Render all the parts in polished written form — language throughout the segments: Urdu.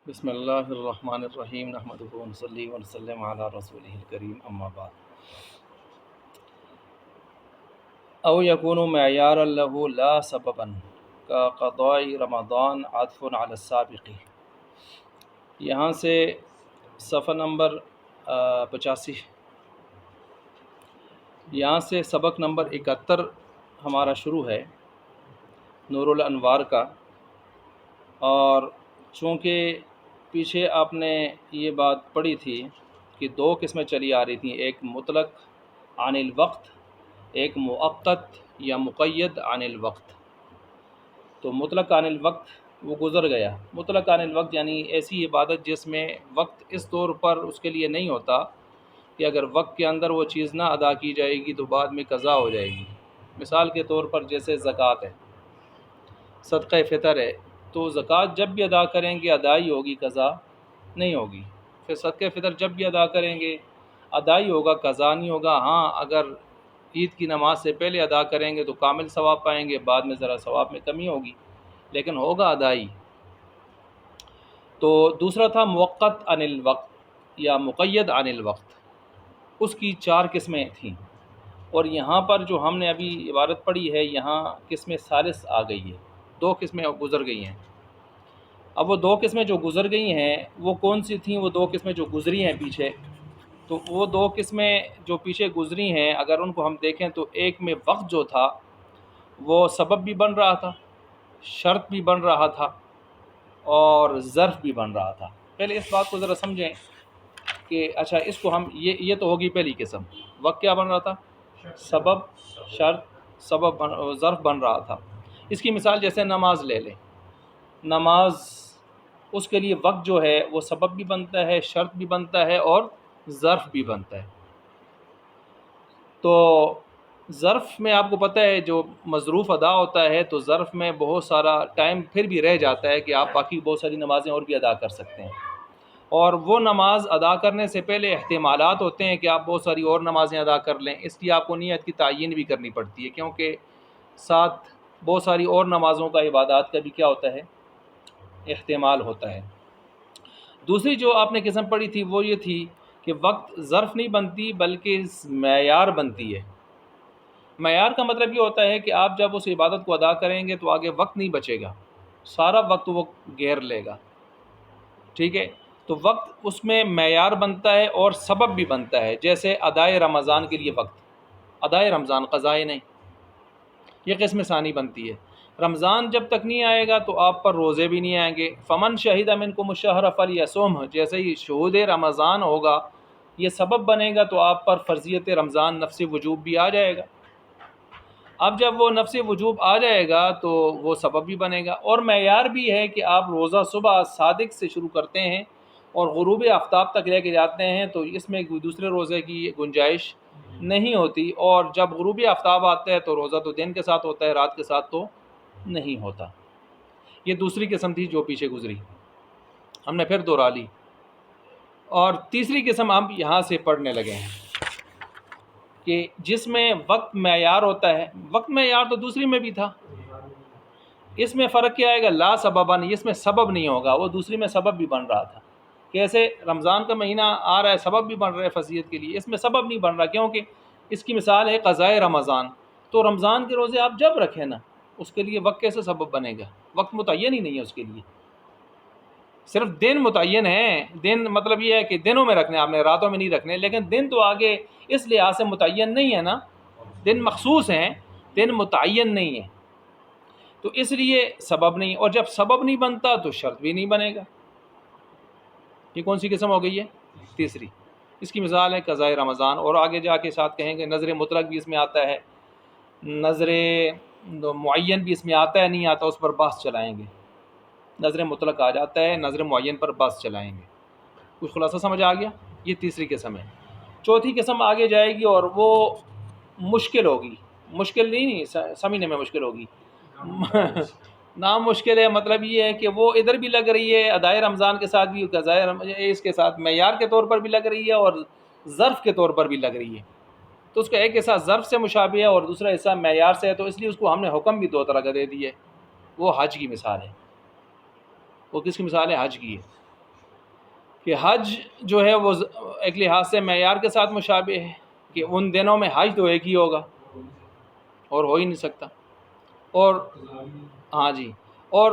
بسم اللہ الرحمن الرحیم نحمدہ ونصلی ونسلم علی رسولہ الکریم اما بعد او یکون معیارا له لا سببا کا قضاء رمضان عطف علی السابق۔ یہاں سے صفحہ نمبر 85، یہاں سے سبق نمبر 71 ہمارا شروع ہے نور الانوار کا۔ اور چونکہ پیچھے آپ نے یہ بات پڑھی تھی کہ دو قسمیں چلی آ رہی تھیں، ایک مطلق عن الوقت، ایک مؤقت یا مقید عن الوقت۔ تو مطلق عن الوقت وہ گزر گیا۔ مطلق عن الوقت یعنی ایسی عبادت جس میں وقت اس طور پر اس کے لیے نہیں ہوتا کہ اگر وقت کے اندر وہ چیز نہ ادا کی جائے گی تو بعد میں قضا ہو جائے گی۔ مثال کے طور پر جیسے زکوٰۃ ہے، صدقہ فطر ہے، تو زکوٰۃ جب بھی ادا کریں گے ادائی ہوگی، قضا نہیں ہوگی۔ پھر صدقہ فطر جب بھی ادا کریں گے ادائی ہوگا، قضا نہیں ہوگا۔ ہاں اگر عید کی نماز سے پہلے ادا کریں گے تو کامل ثواب پائیں گے، بعد میں ذرا ثواب میں کمی ہوگی، لیکن ہوگا ادائی۔ تو دوسرا تھا موقت عن الوقت یا مقید عن الوقت، اس کی 4 قسمیں تھیں۔ اور یہاں پر جو ہم نے ابھی عبارت پڑھی ہے، یہاں قسم ثالث آ گئی ہے، 2 قسمیں گزر گئی ہیں۔ اب وہ 2 قسمیں جو گزر گئی ہیں وہ کون سی تھیں؟ وہ 2 قسمیں جو گزری ہیں پیچھے، تو وہ 2 قسمیں جو پیچھے گزری ہیں اگر ان کو ہم دیکھیں تو ایک میں وقت جو تھا وہ سبب بھی بن رہا تھا، شرط بھی بن رہا تھا، اور ظرف بھی بن رہا تھا۔ پہلے اس بات کو ذرا سمجھیں کہ اچھا اس کو ہم یہ تو ہوگی پہلی قسم، وقت کیا بن رہا تھا؟ سبب، شرط، ظرف بن رہا تھا۔ اس کی مثال جیسے نماز لے لیں، نماز اس کے لیے وقت جو ہے وہ سبب بھی بنتا ہے، شرط بھی بنتا ہے، اور ظرف بھی بنتا ہے۔ تو ظرف میں آپ کو پتہ ہے جو مظروف ادا ہوتا ہے تو ظرف میں بہت سارا ٹائم پھر بھی رہ جاتا ہے کہ آپ باقی بہت ساری نمازیں اور بھی ادا کر سکتے ہیں، اور وہ نماز ادا کرنے سے پہلے احتمالات ہوتے ہیں کہ آپ بہت ساری اور نمازیں ادا کر لیں، اس لیے آپ کو نیت کی تعین بھی کرنی پڑتی ہے، کیونکہ ساتھ بہت ساری اور نمازوں کا، عبادات کا بھی کیا ہوتا ہے؟ احتمال ہوتا ہے۔ دوسری جو آپ نے قسم پڑھی تھی وہ یہ تھی کہ وقت ظرف نہیں بنتی بلکہ معیار بنتی ہے۔ معیار کا مطلب یہ ہوتا ہے کہ آپ جب اس عبادت کو ادا کریں گے تو آگے وقت نہیں بچے گا، سارا وقت وہ گھیر لے گا، ٹھیک ہے؟ تو وقت اس میں معیار بنتا ہے اور سبب بھی بنتا ہے، جیسے ادائے رمضان کے لیے وقت، ادائے رمضان قضائے نہیں، یہ قسم ثانی بنتی ہے۔ رمضان جب تک نہیں آئے گا تو آپ پر روزے بھی نہیں آئیں گے۔ فمن شہد منکم الشہر فلیصمہ، جیسے ہی شہود رمضان ہوگا یہ سبب بنے گا تو آپ پر فرضیت رمضان نفس وجوب بھی آ جائے گا۔ اب جب وہ نفس وجوب آ جائے گا تو وہ سبب بھی بنے گا، اور معیار بھی ہے کہ آپ روزہ صبح صادق سے شروع کرتے ہیں اور غروب آفتاب تک لے کے جاتے ہیں تو اس میں کوئی دوسرے روزے کی گنجائش نہیں ہوتی، اور جب غروب آفتاب آتا ہے تو روزہ تو دن کے ساتھ ہوتا ہے، رات کے ساتھ تو نہیں ہوتا۔ یہ دوسری قسم تھی جو پیچھے گزری، ہم نے پھر دہرا لی۔ اور تیسری قسم ہم یہاں سے پڑھنے لگے ہیں کہ جس میں وقت معیار ہوتا ہے۔ وقت معیار تو دوسری میں بھی تھا، اس میں فرق کیا آئے گا؟ لا سبباً، اس میں سبب نہیں ہوگا، وہ دوسری میں سبب بھی بن رہا تھا۔ کیسے؟ رمضان کا مہینہ آ رہا ہے، سبب بھی بن رہا ہے فضیلت کے لیے، اس میں سبب نہیں بن رہا، کیونکہ اس کی مثال ہے قضائے رمضان۔ تو رمضان کے روزے آپ جب رکھیں نا، اس کے لیے وقت کیسے سبب بنے گا؟ وقت متعین ہی نہیں ہے اس کے لیے، صرف دن متعین ہیں۔ دن مطلب یہ ہے کہ دنوں میں رکھنے، آپ نے راتوں میں نہیں رکھنے، لیکن دن تو آگے اس لحاظ سے متعین نہیں ہے نا، دن مخصوص ہیں، دن متعین نہیں ہے، تو اس لیے سبب نہیں، اور جب سبب نہیں بنتا تو شرط بھی نہیں بنے گا۔ یہ کون سی قسم ہو گئی ہے؟ تیسری۔ اس کی مثال ہے قضائے رمضان، اور آگے جا کے ساتھ کہیں گے نظر مطلق بھی اس میں آتا ہے، نظر معین بھی اس میں آتا ہے نہیں آتا، اس پر بحث چلائیں گے۔ نظر مطلق آ جاتا ہے، نظر معین پر بحث چلائیں گے۔ کچھ خلاصہ سمجھ آ گیا؟ یہ تیسری قسم ہے۔ چوتھی قسم آگے جائے گی اور وہ مشکل ہوگی، مشکل نہیں سمجھنے میں مشکل ہوگی نام مشکل ہے، مطلب یہ ہے کہ وہ ادھر بھی لگ رہی ہے ادائے رمضان کے ساتھ بھی، اس کے ساتھ معیار کے طور پر بھی لگ رہی ہے اور ظرف کے طور پر بھی لگ رہی ہے۔ تو اس کا ایک حصہ ظرف سے مشابہ ہے اور دوسرا حصہ معیار سے ہے، تو اس لیے اس کو ہم نے حکم بھی 2 طرح کا دے دی ہے۔ وہ حج کی مثال ہے۔ وہ کس کی مثال ہے؟ حج کی ہے۔ کہ حج جو ہے وہ ایک لحاظ سے معیار کے ساتھ مشابہ ہے کہ ان دنوں میں حج تو ایک ہی ہوگا اور ہو ہی نہیں سکتا، اور ہاں جی، اور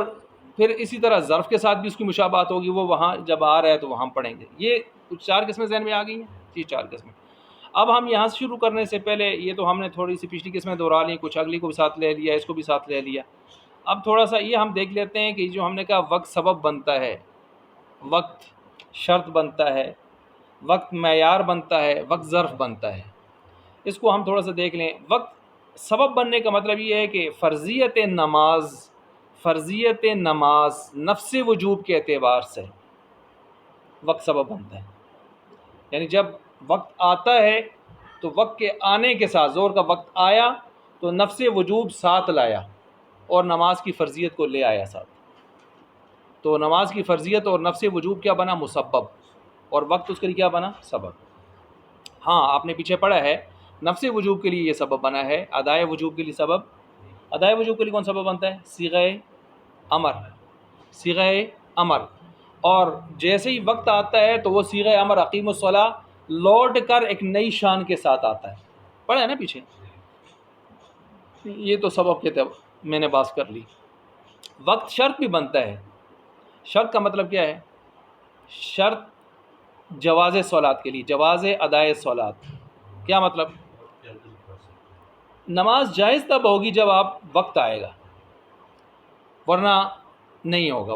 پھر اسی طرح ظرف کے ساتھ بھی اس کی مشابہت ہوگی، وہ وہاں جب آ رہا ہے تو وہاں پڑھیں گے۔ یہ کچھ 4 قسمیں ذہن میں آ گئی ہیں جی، 4 قسمیں۔ اب ہم یہاں سے شروع کرنے سے پہلے یہ تو ہم نے تھوڑی سی پچھلی قسمیں دہرا لیں، کچھ اگلی کو بھی ساتھ لے لیا، اس کو بھی ساتھ لے لیا۔ اب تھوڑا سا یہ ہم دیکھ لیتے ہیں کہ جو ہم نے کہا وقت سبب بنتا ہے، وقت شرط بنتا ہے، وقت معیار بنتا ہے، وقت ظرف بنتا ہے، اس کو ہم تھوڑا سا دیکھ لیں۔ وقت سبب بننے کا مطلب یہ ہے کہ فرضیت نماز نفس وجوب کے اعتبار سے وقت سبب بنتا ہے، یعنی جب وقت آتا ہے تو وقت کے آنے کے ساتھ، زور کا وقت آیا تو نفس وجوب ساتھ لایا اور نماز کی فرضیت کو لے آیا ساتھ، تو نماز کی فرضیت اور نفس وجوب کیا بنا؟ مسبب، اور وقت اس کے لیے کیا بنا؟ سبب۔ ہاں آپ نے پیچھے پڑھا ہے، نفس وجوب کے لیے یہ سبب بنا ہے، ادائے وجوب کے لیے سبب، ادائے وجوب کے لیے کون سبب بنتا ہے؟ صیغہ امر، اور جیسے ہی وقت آتا ہے تو وہ صیغہ امر اقیم الصلاۃ لوٹ کر ایک نئی شان کے ساتھ آتا ہے، پڑھا ہے نا پیچھے؟ یہ تو سبب کے میں نے بات کر لی۔ وقت شرط بھی بنتا ہے، شرط کا مطلب کیا ہے؟ شرط جواز صلات کے لیے، جواز ادائے صلات، کیا مطلب؟ نماز جائز تب ہوگی جب آپ وقت آئے گا، ورنہ نہیں ہوگا،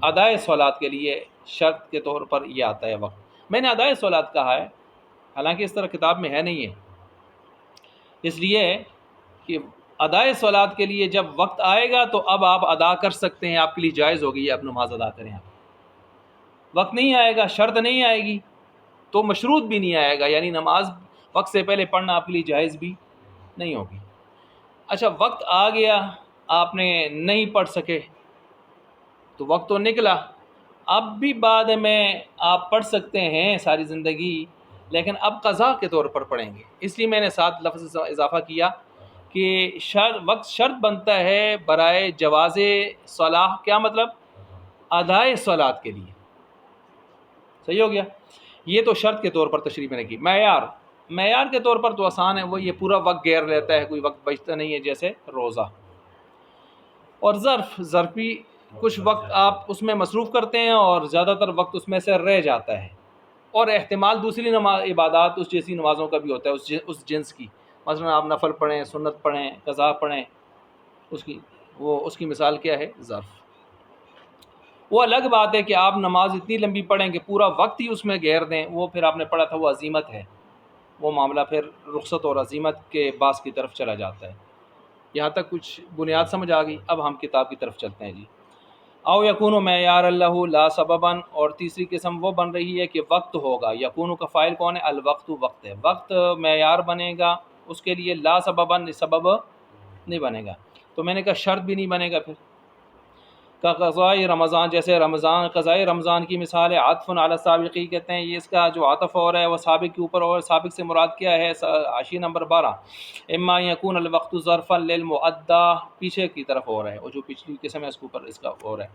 ادائے صلات کے لیے شرط کے طور پر یہ آتا ہے وقت۔ میں نے ادائے صلات کہا ہے، حالانکہ اس طرح کتاب میں ہے نہیں ہے، اس لیے کہ ادائے صلات کے لیے جب وقت آئے گا تو اب آپ ادا کر سکتے ہیں، آپ کے لیے جائز ہوگی آپ نماز ادا کریں۔ آپ وقت نہیں آئے گا، شرط نہیں آئے گی تو مشروط بھی نہیں آئے گا، یعنی نماز وقت سے پہلے پڑھنا آپ کے لیے جائز بھی نہیں ہوگی۔ اچھا وقت آ گیا، آپ نے نہیں پڑھ سکے تو وقت تو نکلا، اب بھی بعد میں آپ پڑھ سکتے ہیں ساری زندگی، لیکن اب قضا کے طور پر پڑھیں گے۔ اس لیے میں نے ساتھ لفظ اضافہ کیا کہ وقت شرط بنتا ہے برائے جواز صلاح، کیا مطلب؟ ادائے صلات کے لیے، صحیح ہو گیا؟ یہ تو شرط کے طور پر تشریح میں نے کی۔ معیار کے طور پر تو آسان ہے، وہ یہ پورا وقت گیر لیتا ہے، کوئی وقت بچتا نہیں ہے، جیسے روزہ۔ اور ظرف بھی کچھ وقت آپ اس میں مصروف کرتے ہیں اور زیادہ تر وقت اس میں سے رہ جاتا ہے، اور احتمال دوسری عبادات اس جیسی نمازوں کا بھی ہوتا ہے، اس جنس کی، مثلا آپ نفل پڑھیں، سنت پڑھیں، قضا پڑھیں، اس کی مثال کیا ہے؟ ظرف۔ وہ الگ بات ہے کہ آپ نماز اتنی لمبی پڑھیں کہ پورا وقت ہی اس میں گھیر دیں، وہ پھر آپ نے پڑھا تھا وہ عزیمت ہے، وہ معاملہ پھر رخصت اور عزیمت کے باعث کی طرف چلا جاتا ہے۔ یہاں تک کچھ بنیاد سمجھ آ گئی، اب ہم کتاب کی طرف چلتے ہیں جی۔ او یکون معیار اللہ لا سببا، اور تیسری قسم وہ بن رہی ہے کہ وقت ہوگا، یکون کا فاعل کون ہے؟ الوقت، وقت ہے، وقت معیار بنے گا اس کے لیے، لا سببا سبب نہیں بنے گا، تو میں نے کہا شرط بھی نہیں بنے گا پھر۔ کا قضاء رمضان، جیسے قضاء رمضان کی مثال ہے، عطف علی السابقی کہتے ہیں، یہ اس کا جو عطف ہو رہا ہے وہ سابق کے اوپر، اور سابق سے مراد کیا ہے؟ حاشیہ نمبر 12، اما یکون الوقت ظرفا للمؤدى، پیچھے کی طرف ہو رہا ہے، اور جو پچھلی قسم ہے اس کے اوپر اس کا ہو رہا ہے،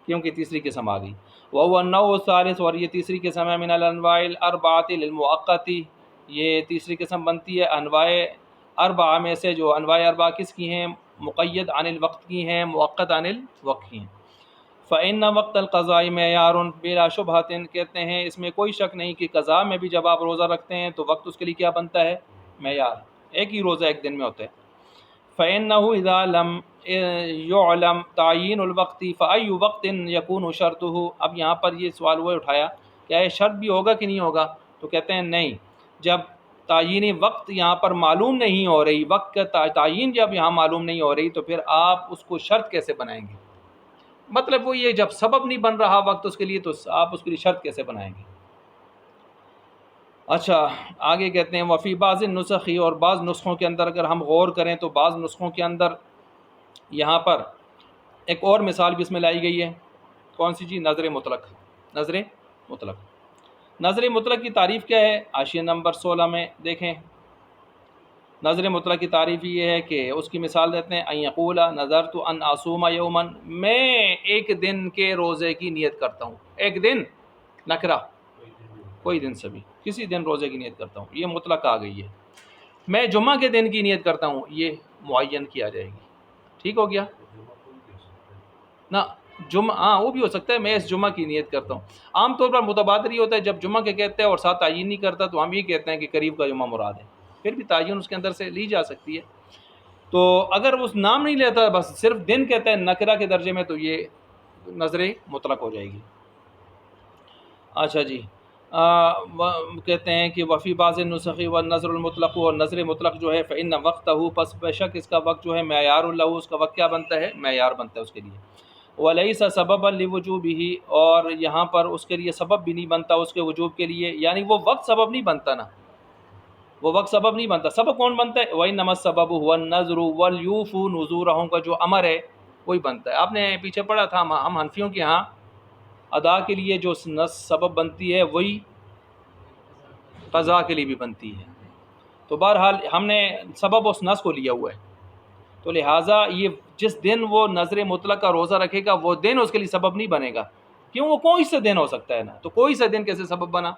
کیونکہ تیسری قسم آ گئی۔ وهو النوع الثالث، اور یہ تیسری قسم ہے، من الانواع الاربعۃ للمؤقت، یہ تیسری قسم بنتی ہے انواع اربعہ میں سے، جو انواع اربعہ کس کی ہیں؟ مقید عن الوقت کی ہیں، مؤقت عن الوقت کی ہیں۔ فإن وقت القضاء معیار بلا شبہۃ، کہتے ہیں اس میں کوئی شک نہیں کہ قضاء میں بھی جب آپ روزہ رکھتے ہیں تو وقت اس کے لیے کیا بنتا ہے؟ معیار، ایک ہی روزہ ایک دن میں ہوتا ہے۔ فإنه إذا لم يعلم تعیین الوقت فأي وقت يكون شرطه، اب یہاں پر یہ سوال وہ اٹھایا کیا یہ شرط بھی ہوگا کہ نہیں ہوگا؟ تو کہتے ہیں نہیں، جب تعیین وقت یہاں پر معلوم نہیں ہو رہی، وقت کا تعیین جب یہاں معلوم نہیں ہو رہی تو پھر آپ اس کو شرط کیسے بنائیں گے؟ مطلب وہ یہ جب سبب نہیں بن رہا وقت اس کے لیے تو آپ اس کے لیے شرط کیسے بنائیں گے؟ اچھا آگے کہتے ہیں وفی بعض النسخ، اور بعض نسخوں کے اندر اگر ہم غور کریں تو بعض نسخوں کے اندر یہاں پر ایک اور مثال بھی اس میں لائی گئی ہے، کون سی جی؟ نظر مطلق۔ نظر مطلق کی تعریف کیا ہے؟ حاشیہ نمبر 16 میں دیکھیں، نظر مطلق کی تعریف یہ ہے کہ اس کی مثال دیتے ہیں، ان یقول نظرت ان اصوم یوما، میں ایک دن کے روزے کی نیت کرتا ہوں، ایک دن نکرہ کوئی دن سے بھی، کسی دن روزے کی نیت کرتا ہوں، یہ مطلق آ گئی ہے. میں جمعہ کے دن کی نیت کرتا ہوں، یہ معین کی آ جائے گی. ٹھیک ہو گیا نا؟ جمعہ ہاں وہ بھی ہو سکتا ہے، میں اس جمعہ کی نیت کرتا ہوں. عام طور پر متبادر یہ ہوتا ہے جب جمعہ کے کہتے ہیں اور ساتھ تعین نہیں کرتا تو ہم یہ کہتے ہیں کہ قریب کا جمعہ مراد ہے، پھر بھی تعین اس کے اندر سے لی جا سکتی ہے. تو اگر اس نام نہیں لیتا بس صرف دن کہتا ہے نکرہ کے درجے میں تو یہ نظر مطلق ہو جائے گی. اچھا جی، کہتے ہیں کہ وفی بعض النسخ والنظر المطلق، اور نظر مطلق جو ہے فإن وقتہ، پس بے شک اس کا وقت جو ہے معیار اللہ، اس کا وقت کیا بنتا ہے؟ معیار بنتا ہے اس کے لیے. ولیس سببا لوجوبہ، اور یہاں پر اس کے لیے سبب بھی نہیں بنتا اس کے وجوب کے لیے، یعنی وہ وقت سبب نہیں بنتا نا، وہ وقت سبب نہیں بنتا. سبب کون بنتا ہے؟ وإنما السبب هو النذر وليوفوا نذورهم کا جو امر ہے وہی بنتا ہے. آپ نے پیچھے پڑھا تھا ہم حنفیوں کے ہاں ادا کے لیے جو سبب بنتی ہے وہی قضا کے لیے بھی بنتی ہے. تو بہرحال ہم نے سبب اس نص کو لیا ہوا ہے، تو لہٰذا یہ جس دن وہ نظر مطلق کا روزہ رکھے گا وہ دن اس کے لیے سبب نہیں بنے گا. کیوں؟ وہ کوئی سے دن ہو سکتا ہے نا، تو کوئی سے دن کیسے سبب بنا؟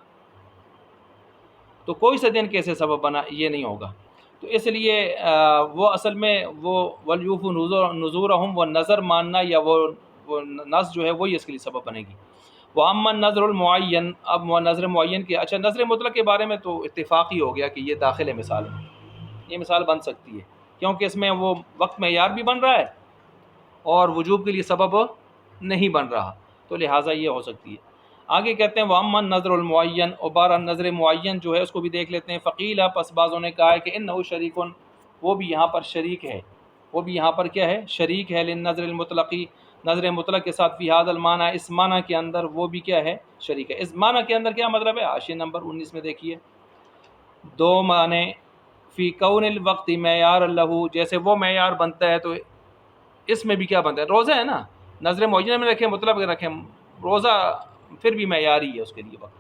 تو کوئی سے دن کیسے سبب بنا؟ یہ نہیں ہوگا. تو اس لیے وہ اصل میں وہ ولیوفوا نذورہم، وہ نظر ماننا یا وہ نص جو ہے وہی اس کے لیے سبب بنے گی. وَأَمَّا النَّذْرُ الْمُعَيَّن، اب نظر معین کے، اچھا نظر مطلق کے بارے میں تو اتفاق ہی ہو گیا کہ یہ داخل ہے مثال میں، یہ مثال بن سکتی ہے کیونکہ اس میں وہ وقت معیار بھی بن رہا ہے اور وجوب کے لیے سبب نہیں بن رہا، تو لہٰذا یہ ہو سکتی ہے. آگے کہتے ہیں وَأَمَّا النَّذْرُ الْمُعَيَّن، اور بارہ نظر معین جو ہے اس کو بھی دیکھ لیتے ہیں. فقیل، پس بعضوں نے کہا ہے کہ انہ شریک، وہ بھی یہاں پر شریک ہے، وہ بھی یہاں پر کیا ہے؟ شریک ہے. للنظر المطلقی، نظر مطلق کے ساتھ فی ھذا المعنی، اس معنی کے اندر وہ بھی کیا ہے؟ شریک ہے. اس معنی کے اندر کیا مطلب ہے؟ حاشیہ نمبر 19 میں دیکھیے، دو معنی. فی کون الوقت معیار اللہ، جیسے وہ معیار بنتا ہے تو اس میں بھی کیا بنتا ہے؟ روزہ ہے نا، نظر معینہ میں رکھیں مطلب رکھیں، روزہ پھر بھی معیاری ہے اس کے لیے وقت.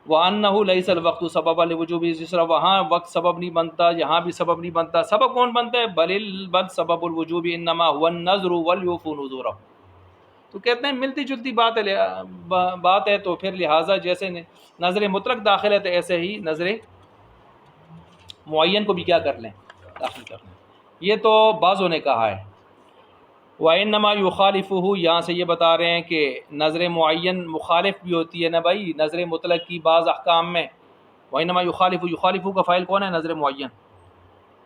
وَأَنَّهُ لَيْسَ الْوَقْتُ سَبَبًا لِوُجُوبِهِ، جس طرح وہاں وقت سبب نہیں بنتا یہاں بھی سبب نہیں بنتا. سبب کون بنتا ہے؟ بل سبب الوجوب انما هو النذر وليوفوا نذورهم. تو کہتے ہیں ملتی جلتی بات ہے، تو پھر لہٰذا جیسے نظر مطلق داخل ہے تو ایسے ہی نظر معین کو بھی کیا کر لیں؟ داخل کر لیں. یہ تو بعضوں نے کہا ہے. وَإِنَّمَا يُخَالِفُهُ، یہاں سے یہ بتا رہے ہیں کہ نظر معین مخالف بھی ہوتی ہے نا بھائی نظر مطلق کی بعض احکام میں. وَإِنَّمَا يُخَالِفُ کا فاعل کون ہے؟ نظر معین.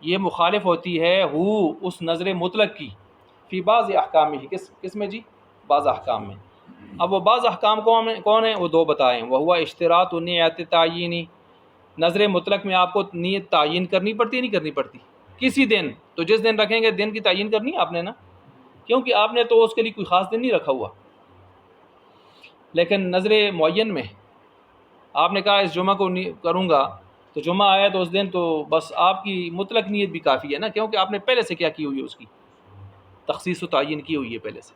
یہ مخالف ہوتی ہے اس نظر مطلق کی فی بعض احکام ہی، کس میں جی؟ بعض احکام میں. اب وہ بعض احکام کون ہیں؟ وہ دو بتائیں. وَهُوَ اشتراط نیت تعیینی، نظر مطلق میں آپ کو نیت تعین کرنی پڑتی ہے نہیں کرنی پڑتی؟ کسی دن، تو جس دن رکھیں گے دن کی تعین کرنی ہے آپ نے نا، کیونکہ آپ نے تو اس کے لیے کوئی خاص دن نہیں رکھا ہوا. لیکن نظر معین میں آپ نے کہا اس جمعہ کو کروں گا، تو جمعہ آیا تو اس دن تو بس آپ کی مطلق نیت بھی کافی ہے نا، کیونکہ آپ نے پہلے سے کیا کی ہوئی ہے؟ اس کی تخصیص و تعین کی ہوئی ہے پہلے سے.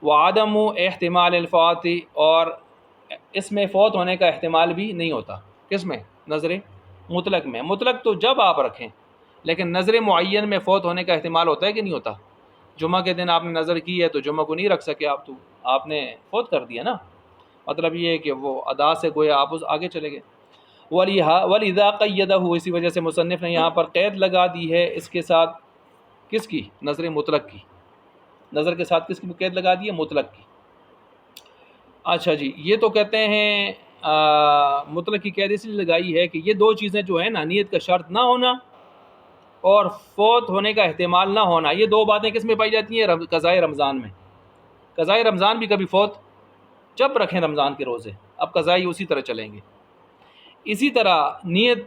وعدم احتمال الفوات، اور اس میں فوت ہونے کا احتمال بھی نہیں ہوتا. کس میں؟ نظر مطلق میں. مطلق تو جب آپ رکھیں، لیکن نظر معین میں فوت ہونے کا احتمال ہوتا ہے کہ نہیں ہوتا؟ جمعہ کے دن آپ نے نظر کی ہے تو جمعہ کو نہیں رکھ سکے آپ، تو آپ نے فوت کر دیا نا. مطلب یہ ہے کہ وہ ادا سے گویا آپ اس آگے چلے گئے. وَلِذَا قَيَّدَهُ، اسی وجہ سے مصنف نے یہاں پر قید لگا دی ہے اس کے ساتھ، کس کی؟ نظر مطلق کی. نظر کے ساتھ کس کی قید لگا دی ہے؟ مطلق کی. اچھا جی، یہ تو کہتے ہیں مطلق کی قید اس لیے لگائی ہے کہ یہ دو چیزیں جو ہیں نا، نیت کا شرط نہ ہونا اور فوت ہونے کا احتمال نہ ہونا، یہ دو باتیں کس میں پائی جاتی ہیں؟ قضاء رمضان میں. قضاء رمضان بھی کبھی فوت جب رکھیں رمضان کے روزے، اب قضاء اسی طرح چلیں گے. اسی طرح نیت،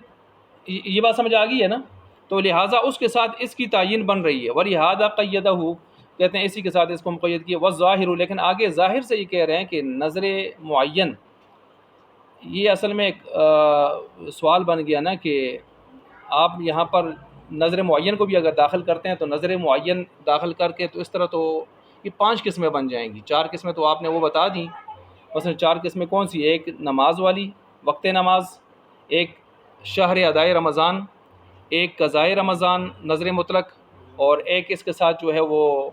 یہ بات سمجھ آ گئی ہے نا؟ تو لہٰذا اس کے ساتھ اس کی تعین بن رہی ہے. وَلِهَذَا قَيَّدَهُ، کہتے ہیں اسی کے ساتھ اس کو مقید کیا. وَالظَّاهِرُ، لیکن آگے ظاہر سے یہ کہہ رہے ہیں کہ نظر معین، یہ اصل میں ایک سوال بن گیا نا کہ آپ یہاں پر نظر معین کو بھی اگر داخل کرتے ہیں تو نظر معین داخل کر کے تو اس طرح تو یہ 5 قسمیں بن جائیں گی. 4 قسمیں تو آپ نے وہ بتا دیں. مثلا 4 قسمیں کون سی؟ ایک نماز والی، وقت نماز، ایک شہر ادائے رمضان، ایک قضاء رمضان نظر مطلق، اور ایک اس کے ساتھ جو ہے وہ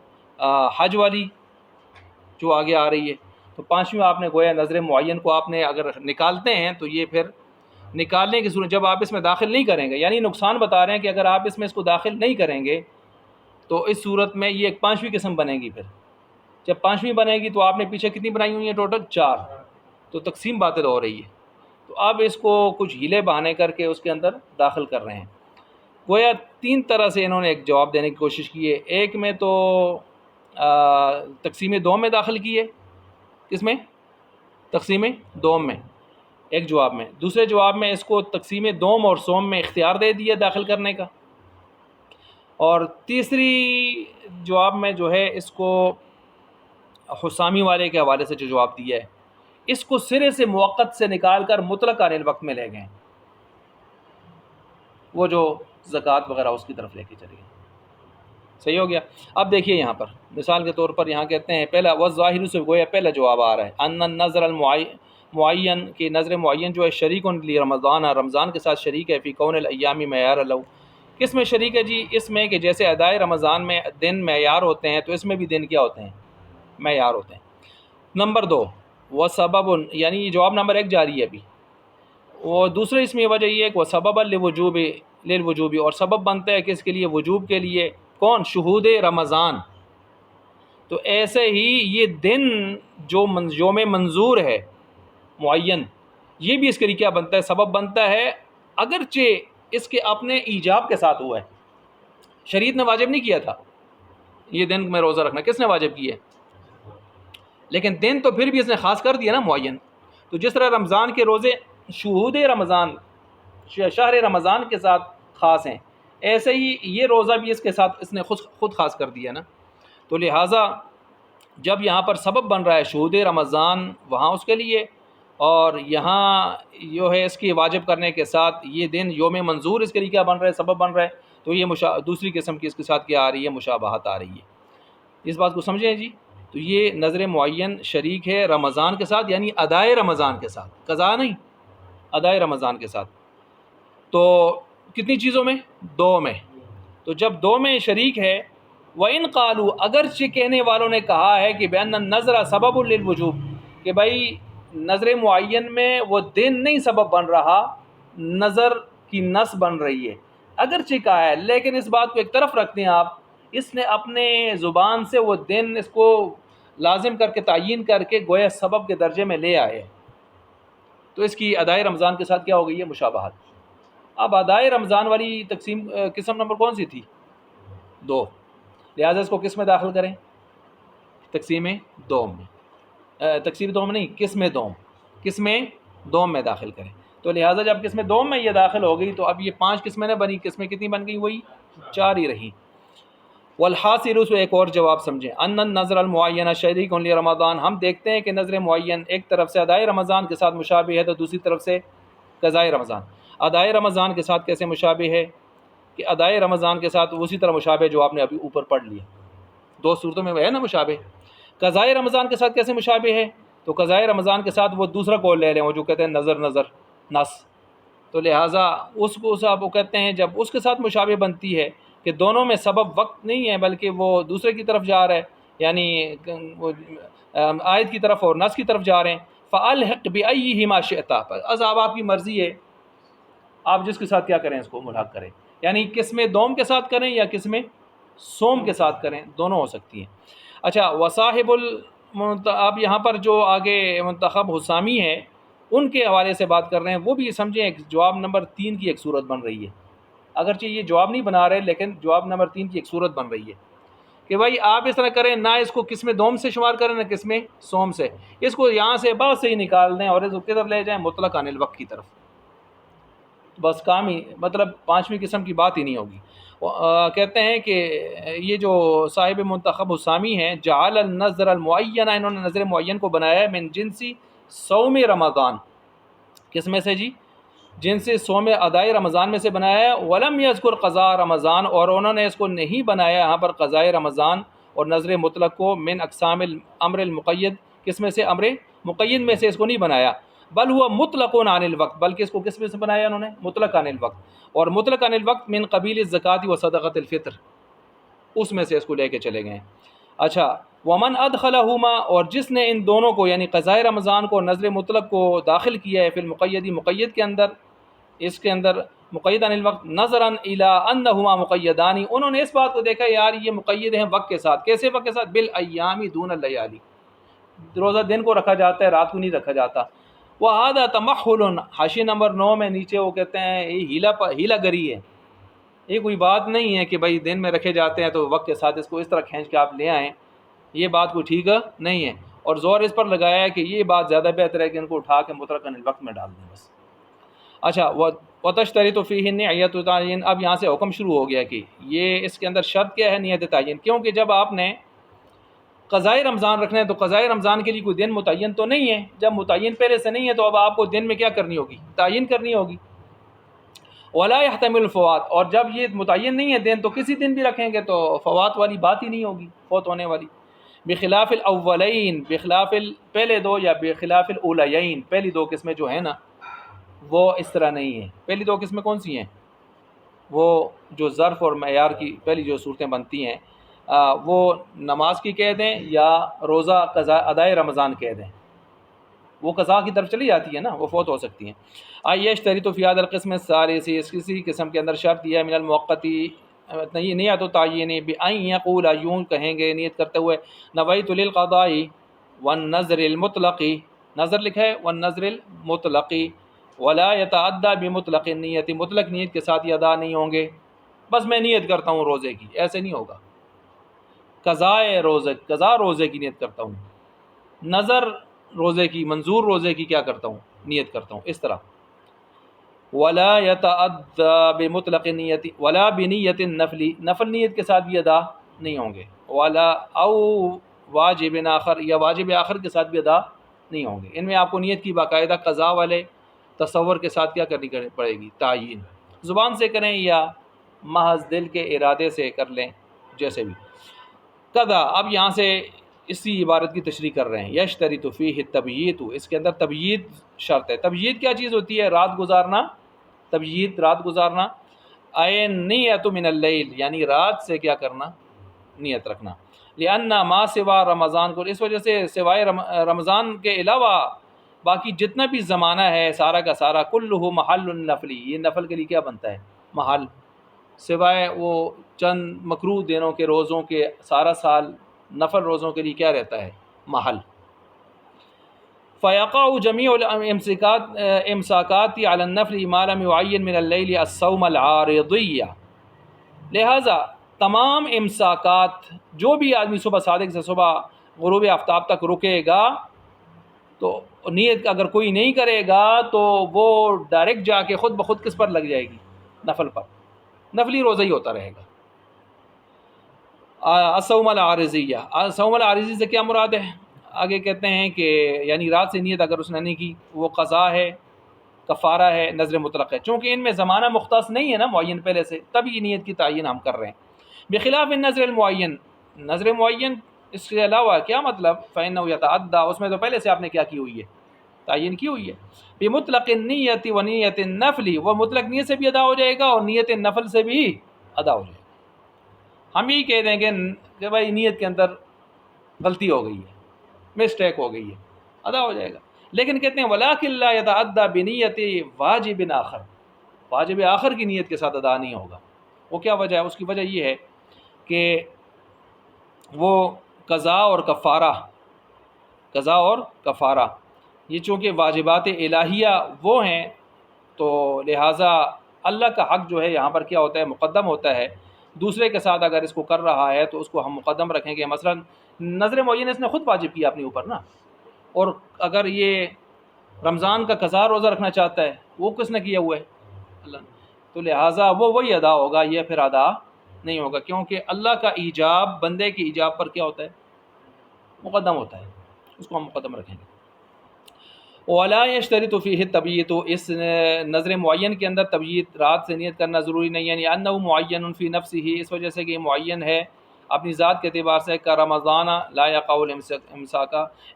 حج والی جو آگے آ رہی ہے. تو پانچویں آپ نے گویا نظر معین کو آپ نے اگر نکالتے ہیں تو یہ پھر نکالنے کی صورت جب آپ اس میں داخل نہیں کریں گے، یعنی نقصان بتا رہے ہیں کہ اگر آپ اس میں اس کو داخل نہیں کریں گے تو اس صورت میں یہ ایک پانچویں قسم بنے گی۔ پھر جب پانچویں بنے گی تو آپ نے پیچھے کتنی بنائی ہوئی ہیں ٹوٹل؟ 4، تو تقسیم باطل ہو رہی ہے۔ تو اب اس کو کچھ ہیلے بہانے کر کے اس کے اندر داخل کر رہے ہیں۔ گویا 3 طرح سے انہوں نے ایک جواب دینے کی کوشش کی ہے۔ ایک میں تو تقسیم دوم میں داخل کیے، کس میں؟ تقسیم دوم میں، ایک جواب میں۔ دوسرے جواب میں اس کو تقسیم دوم اور سوم میں اختیار دے دیا داخل کرنے کا، اور تیسری جواب میں جو ہے اس کو حسامی والے کے حوالے سے جو جواب دیا ہے، اس کو سرے سے موقت سے نکال کر مطلق عن الوقت میں لے گئے، وہ جو زکوٰۃ وغیرہ اس کی طرف لے کے چلے گئے۔ صحیح ہو گیا؟ اب دیکھیے یہاں پر مثال کے طور پر یہاں کہتے ہیں پہلا والظاہر سے گویا پہلا جواب آ رہا ہے ان النظر المعین کی نظر معین جو ہے شریک لرمضان، رمضان کے ساتھ شریک ہے، فی کون الایام معیار لو، کس میں شریک ہے جی؟ اس میں کہ جیسے ادائے رمضان میں دن معیار ہوتے ہیں تو اس میں بھی دن کیا ہوتے ہیں؟ معیار ہوتے ہیں۔ نمبر 2 وہ سبب، یعنی یہ جواب نمبر 1 جاری ہے ابھی، وہ دوسرے اس میں وجہ یہ ہے کہ وہ سبب للوجوب، اور سبب بنتا ہے کس کے لیے؟ وجوب کے لیے۔ کون؟ شہود رمضان۔ تو ایسے ہی یہ دن جو یوم منظور ہے معین، یہ بھی اس کے لیے کیا بنتا ہے؟ سبب بنتا ہے، اگرچہ اس کے اپنے ایجاب کے ساتھ ہوا ہے، شریعت نے واجب نہیں کیا تھا یہ دن میں روزہ رکھنا، کس نے واجب کیا ہے؟ لیکن دن تو پھر بھی اس نے خاص کر دیا نا معین۔ تو جس طرح رمضان کے روزے شہود رمضان، شہر رمضان کے ساتھ خاص ہیں، ایسے ہی یہ روزہ بھی اس کے ساتھ اس نے خود خاص کر دیا نا۔ تو لہٰذا جب یہاں پر سبب بن رہا ہے شہود رمضان وہاں اس کے لیے، اور یہاں جو ہے اس کی واجب کرنے کے ساتھ یہ دن یوم منظور اس کے لیے کیا بن رہا ہے؟ سبب بن رہا ہے۔ تو یہ دوسری قسم کی اس کے ساتھ کیا آ رہی ہے؟ مشابہت آ رہی ہے۔ اس بات کو سمجھیں جی؟ تو یہ نظر معین شریک ہے رمضان کے ساتھ، یعنی ادائے رمضان کے ساتھ، قضا نہیں، ادائے رمضان کے ساتھ۔ تو کتنی چیزوں میں؟ 2 میں۔ تو جب 2 میں شریک ہے، وَإِنْ قَالُوا، اگرچہ کہنے والوں نے کہا ہے کہ بِأَنَّ النَّظْرَ سَبَبٌ لِلْوُجُوبِ، کہ بھائی نظر معین میں وہ دن نہیں سبب بن رہا، نظر کی نص بن رہی ہے، اگرچہ کہا ہے، لیکن اس بات کو ایک طرف رکھتے ہیں آپ، اس نے اپنے زبان سے وہ دن اس کو لازم کر کے تعیین کر کے گویا سبب کے درجے میں لے آئے، تو اس کی ادائے رمضان کے ساتھ کیا ہو گئی ہے؟ مشابہت۔ اب ادائے رمضان والی تقسیم قسم نمبر کون سی تھی؟ 2، لہٰذا اس کو کس میں داخل کریں؟ تقسیم دوم میں، تقسیم دوم نہیں، قسم دوم، قسم دوم میں داخل کریں۔ تو لہٰذا جب قسم دوم میں یہ داخل ہو گئی تو اب یہ 5 قسمیں نہ بنی، قسمیں کتنی بن گئی؟ وہی 4 ہی رہیں۔ والحاصل سے ایک اور جواب سمجھیں، ان النظر المعین شریک لرمضان، ہم دیکھتے ہیں کہ نظر معین ایک طرف سے ادائے رمضان کے ساتھ مشابہ ہے تو دوسری طرف سے قضائے رمضان۔ ادائے رمضان کے ساتھ کیسے مشابہ ہے؟ کہ ادائے رمضان کے ساتھ اسی طرح مشابہ جو آپ نے ابھی اوپر پڑھ لیا، 2 صورتوں میں ہے نا مشابہ۔ قضائے رمضان کے ساتھ کیسے مشابہ ہے؟ تو قضائے رمضان کے ساتھ وہ دوسرا قول لے لیں، وہ جو کہتے ہیں نظر نص، تو لہٰذا اس کو صاحب وہ کہتے ہیں جب اس کے ساتھ مشابہ بنتی ہے کہ دونوں میں سبب وقت نہیں ہے بلکہ وہ دوسرے کی طرف جا رہا ہے، یعنی آیت کی طرف اور نص کی طرف جا رہے ہیں، فَأَلْحِقْ بِأَيِّهِمَا شِئْتَ، از آپ کی مرضی ہے، آپ جس کے ساتھ کیا کریں اس کو ملحق کریں، یعنی قسم دوم کے ساتھ کریں یا قسم سوم کے ساتھ کریں، دونوں ہو سکتی ہیں۔ اچھا، وصاحب اب یہاں پر جو آگے منتخب حسامی ہے ان کے حوالے سے بات کر رہے ہیں، وہ بھی سمجھیں ایک جواب نمبر 3 کی ایک صورت بن رہی ہے، اگرچہ یہ جواب نہیں بنا رہے لیکن جواب نمبر 3 کی ایک صورت بن رہی ہے کہ بھائی آپ اس طرح کریں، نہ اس کو قسم دوم سے شمار کریں نہ قسم سوم سے، اس کو یہاں سے بعد سے ہی نکال دیں اور اس کو کدھر لے جائیں؟ مطلق عن الوقت کی طرف، بس کام ہی، مطلب 5ویں قسم کی بات ہی نہیں ہوگی۔ کہتے ہیں کہ یہ جو صاحب منتخب حسامی ہیں، جعل النظر المعین، انہوں نے نظر معین کو بنایا ہے من جنسی صوم رمضان، کس میں سے جی؟ جن سے سوم ادائے رمضان میں سے بنایا ہے، ولم یذکر قضاء رمضان، اور انہوں نے اس کو نہیں بنایا یہاں پر قضاء رمضان اور نظر مطلق کو من اقسام الامر المقید، کس میں سے؟ امر مقید میں سے اس کو نہیں بنایا، بل ہوا مطلق عن الوقت، بلکہ اس کو کس میں سے بنایا انہوں نے؟ مطلق عن الوقت، اور مطلق عن الوقت من قبیل الزکوٰۃ و صدقۃ الفطر، اس میں سے اس کو لے کے چلے گئے۔ اچھا، ومن ادخلہما، اور جس نے ان دونوں کو یعنی قضاء رمضان کو اور نظر مطلق کو داخل کیا ہے فی المقید مقید کے اندر، اس کے اندر مقید عن الوقت نظرا الی انہما مقیدان، انہوں نے اس بات کو دیکھا یار یہ مقید ہیں وقت کے ساتھ. کیسے وقت کے ساتھ؟ بالایام دون اللیالی، روزہ دن کو رکھا جاتا ہے، رات کو نہیں رکھا جاتا. وہذا تمحل، حاشیہ نمبر 9 میں نیچے وہ کہتے ہیں یہ ہیلا گری ہے، یہ کوئی بات نہیں ہے کہ بھائی دن میں رکھے جاتے ہیں تو وقت کے ساتھ اس کو اس طرح کھینچ کے آپ لے آئیں، یہ بات کوئی ٹھیک نہیں ہے. اور زور اس پر لگایا ہے کہ یہ بات زیادہ بہتر ہے کہ ان کو اٹھا کے مطلق عن الوقت میں ڈال دیں بس. اچھا، وتشترط فیہ نیت تعین، اب یہاں سے حکم شروع ہو گیا کہ یہ اس کے اندر شرط کیا ہے؟ نیت تعین. کیونکہ جب آپ نے قضاء رمضان رکھنا ہے تو قضاء رمضان کے لیے کوئی دن متعین تو نہیں ہے، جب متعین پہلے سے نہیں ہے تو اب آپ کو دن میں کیا کرنی ہوگی؟ تعین کرنی ہوگی. ولا يحتمل الفوات، اور جب یہ متعین نہیں ہے دن تو کسی دن بھی رکھیں گے تو فوات والی بات ہی نہیں ہوگی، فوت ہونے والی. بخلاف الاولین، بخلاف پہلے دو، یا بخلاف الاولیین، پہلی دو قسمیں جو ہیں نا وہ اس طرح نہیں ہیں. پہلی دو قسمیں کون سی ہیں؟ وہ جو ظرف اور معیار کی پہلی جو صورتیں بنتی ہیں وہ نماز کی کہہ دیں یا روزہ قضاء ادائے رمضان کہہ دیں، وہ قضاء کی طرف چلی جاتی ہے نا، وہ فوت ہو سکتی ہیں. آئیے اشتریط فی هذا القسم الثالث، اس کسی قسم کے اندر شرط یہ ہے من المؤقتی، نہیں ہے تو تعین بأن یقول، یوں کہیں گے نیت کرتے ہوئے نویت للقضاء والنذر المطلق، نظر لکھا ہے والنذر المطلق، ولا يتعدى بمطلق النیت، مطلق نیت کے ساتھ یہ ادا نہیں ہوں گے. بس میں نیت کرتا ہوں روزے کی، ایسے نہیں ہوگا. قضاء روزے کی نیت کرتا ہوں، نظر روزے کی، منظور روزے کی کیا کرتا ہوں؟ نیت کرتا ہوں، اس طرح. ولا يتعدى بمطلق النیت ولا بنیت النفل، نفل نیت کے ساتھ بھی ادا نہیں ہوں گے. ولا او واجب آخر، یا واجب آخر کے ساتھ بھی ادا نہیں ہوں گے. ان میں آپ کو نیت کی باقاعدہ قضاء والے تصور کے ساتھ کیا کرنی پڑے گی؟ تعین. زبان سے کریں یا محض دل کے ارادے سے کر لیں، جیسے بھی. قضا، اب یہاں سے اسی عبارت کی تشریح کر رہے ہیں. یشترط فیہ التبییت، اس کے اندر تبییت شرط ہے. تبییت کیا چیز ہوتی ہے؟ رات گزارنا. تبییت رات گزارنا. اے نیت من اللیل، یعنی رات سے کیا کرنا؟ نیت رکھنا. لأن ما سوا رمضان کو، اس وجہ سے سوائے رمضان کے علاوہ باقی جتنا بھی زمانہ ہے سارا کا سارا کلہ محل النفلی، یہ نفل کے لیے کیا بنتا ہے؟ محل. سوائے وہ چند مکروہ دنوں کے روزوں کے سارا سال نفل روزوں کے لیے کیا رہتا ہے؟ محل. فیقع جمیع امساکات علی النفل ما لم يعین من اللیل الصوم العارضیہ، لہذا تمام امساکات، جو بھی آدمی صبح صادق سے صبح غروب آفتاب تک رکے گا تو نیت اگر کوئی نہیں کرے گا تو وہ ڈائریکٹ جا کے خود بخود کس پر لگ جائے گی؟ نفل پر. نفلی روزہ ہی ہوتا رہے گا. الصوم العارضیہ، الصوم العارضی سے کیا مراد ہے؟ آگے کہتے ہیں کہ یعنی رات سے نیت اگر اس نے نہیں کی وہ قضا ہے، کفارہ ہے، نذر مطلق ہے. چونکہ ان میں زمانہ مختص نہیں ہے نا معین پہلے سے، تب یہ نیت کی تعین ہم کر رہے ہیں. بخلاف النذر المعین، نذر معین اس کے علاوہ کیا مطلب؟ فإنه يتعدى، اس میں تو پہلے سے آپ نے کیا کی ہوئی ہے؟ تعین کی ہوئی ہے. بمطلق النیت و نیت النفل، وہ مطلق نیت سے بھی ادا ہو جائے گا اور نیت نفل سے بھی ادا ہو جائے گا. ہم یہی کہہ دیں گے کہ بھائی نیت کے اندر غلطی ہو گئی ہے، مسٹیک ہو گئی ہے، ادا ہو جائے گا. لیکن کہتے ہیں ولاکن لا يتعدى بنیت واجب آخر، واجب آخر کی نیت کے ساتھ ادا نہیں ہوگا. وہ کیا وجہ ہے؟ اس کی وجہ یہ ہے کہ وہ قضا اور کفارہ، قضا اور کفارہ یہ چونکہ واجبات الہیہ وہ ہیں تو لہٰذا اللہ کا حق جو ہے یہاں پر کیا ہوتا ہے؟ مقدم ہوتا ہے. دوسرے کے ساتھ اگر اس کو کر رہا ہے تو اس کو ہم مقدم رکھیں گے. مثلا نظر معین اس نے خود واجب کیا اپنے اوپر نا، اور اگر یہ رمضان کا قضا روزہ رکھنا چاہتا ہے وہ کس نے کیا ہوا ہے؟ اللہ نے. تو لہٰذا وہ وہی ادا ہوگا، یہ پھر ادا نہیں ہوگا، کیونکہ اللہ کا ایجاب بندے کی ایجاب پر کیا ہوتا ہے؟ مقدم ہوتا ہے، اس کو ہم مقدم رکھیں گے. ولا يشترط فيه التبییت، اس نظر معین کے اندر تبییت رات سے نیت کرنا ضروری نہیں ہے. یعنی انه معین فی نفسه، اس وجہ سے کہ یہ معین ہے اپنی ذات کے اعتبار سے. کا رمضان لا يقع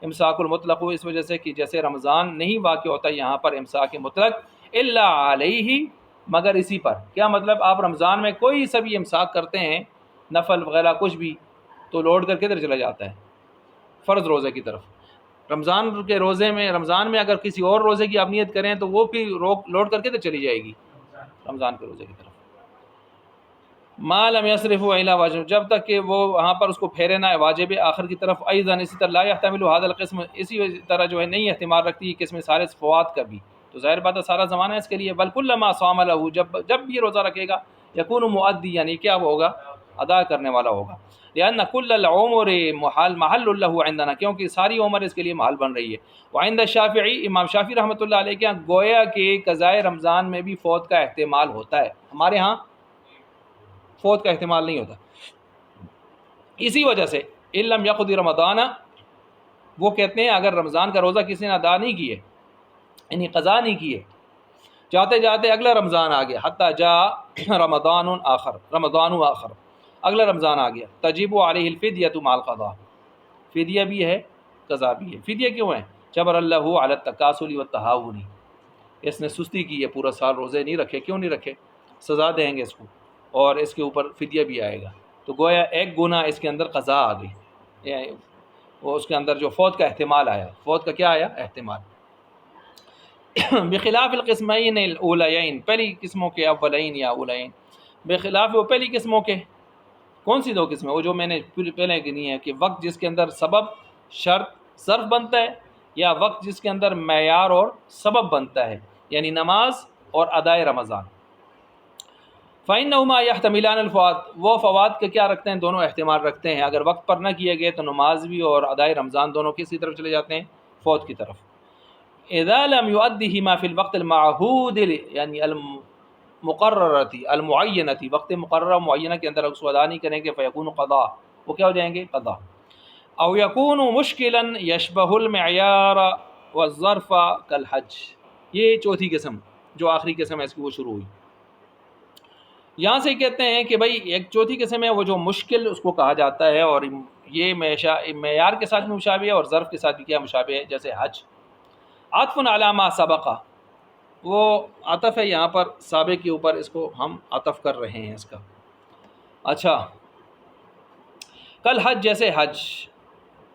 امساک المطلق، اس وجہ سے کہ جیسے رمضان نہیں واقع ہوتا یہاں پر امساک مطلق الا علیہ، مگر اسی پر. کیا مطلب؟ آپ رمضان میں کوئی سا بھی امساک کرتے ہیں، نفل وغیرہ کچھ بھی، تو لوٹ کر کدھر چلا جاتا ہے؟ فرض روزے کی طرف. رمضان میں اگر کسی اور روزے کی آپ نیت کریں تو وہ بھی لوٹ کر کے تو چلی جائے گی رمضان کے روزے کی طرف. ما لم یصرف الی واجب، جب تک کہ وہ وہاں پر اس کو پھیرے نہ ہے واجب آخر کی طرف. ایضا اسی طرح لا یحتمل هذا القسم، اسی طرح جو ہے نہیں احتمال رکھتی قسم سارے فوات کا بھی. تو ظاہر بات ہے سارا زمانہ ہے اس کے لیے. بل کلما صام له، جب بھی یہ روزہ رکھے گا یکون مؤدی، یعنی کیا وہ ہوگا ادا کرنے والا ہوگا. لأن كل العمر محل له عندنا، کیونکہ ساری عمر اس کے لیے محل بن رہی ہے. وعند الشافعی، امام شافعی رحمۃ اللہ علیہ کے یہاں گویا کہ قضاء رمضان میں بھی فوت کا احتمال ہوتا ہے. ہمارے ہاں فوت کا احتمال نہیں ہوتا. اسی وجہ سے ان لم یقضی رمضان، وہ کہتے ہیں اگر رمضان کا روزہ کسی نے ادا نہیں کیے، یعنی قضا نہیں کیے، جاتے جاتے اگلا رمضان آ گیا، حتی جاء رمضان آخر، اگلا رمضان آ گیا، تجب علیہ الفدیۃ مع القضاء، فدیہ بھی ہے قضا بھی ہے. فدیہ کیوں ہے؟ جبر اللہ علی التکاسل والتہاون، اس نے سستی کی ہے، پورا سال روزے نہیں رکھے. کیوں نہیں رکھے؟ سزا دیں گے اس کو، اور اس کے اوپر فدیہ بھی آئے گا. تو گویا ایک گناہ اس کے اندر قضا آ گئی، وہ اس کے اندر جو فوت کا احتمال آیا، فوت کا کیا آیا؟ احتمال. بخلاف القسمین الاولین، پہلی قسموں کے اولین یا اولین، بخلاف وہ پہلی قسموں کے. کون سی دو قسمیں؟ وہ جو میں نے پہلے گنی ہے کہ وقت جس کے اندر سبب شرط ظرف بنتا ہے، یا وقت جس کے اندر معیار اور سبب بنتا ہے، یعنی نماز اور ادائے رمضان. فإنهما يحتملان الفوات، وہ فوات کے کیا رکھتے ہیں؟ دونوں احتمال رکھتے ہیں. اگر وقت پر نہ کیے گئے تو نماز بھی اور ادائے رمضان دونوں کسی طرف چلے جاتے ہیں؟ فوت کی طرف. اذا لم يؤدهما في الوقت المعهود، یعنی المقررتی المعینتی، وقت مقررہ معینہ کے اندر اس کو ادا نہیں کریں گے، فیکون قضا، وہ کیا ہو جائیں گے؟ قضا. او یکون مشکلا یشبہ المعیار والظرف کالحج، یہ چوتھی قسم جو آخری قسم ہے اس کی وہ شروع ہوئی. یہاں سے کہتے ہیں کہ بھائی ایک چوتھی قسم ہے وہ جو مشکل اس کو کہا جاتا ہے، اور یہ معیار کے ساتھ بھی مشابہ ہے اور ظرف کے ساتھ بھی کیا مشابہ ہے، جیسے حج. عطف علی ما سبق، وہ عطف ہے یہاں پر سابق کے اوپر، اس کو ہم عطف کر رہے ہیں اس کا. اچھا، کل حج، جیسے حج.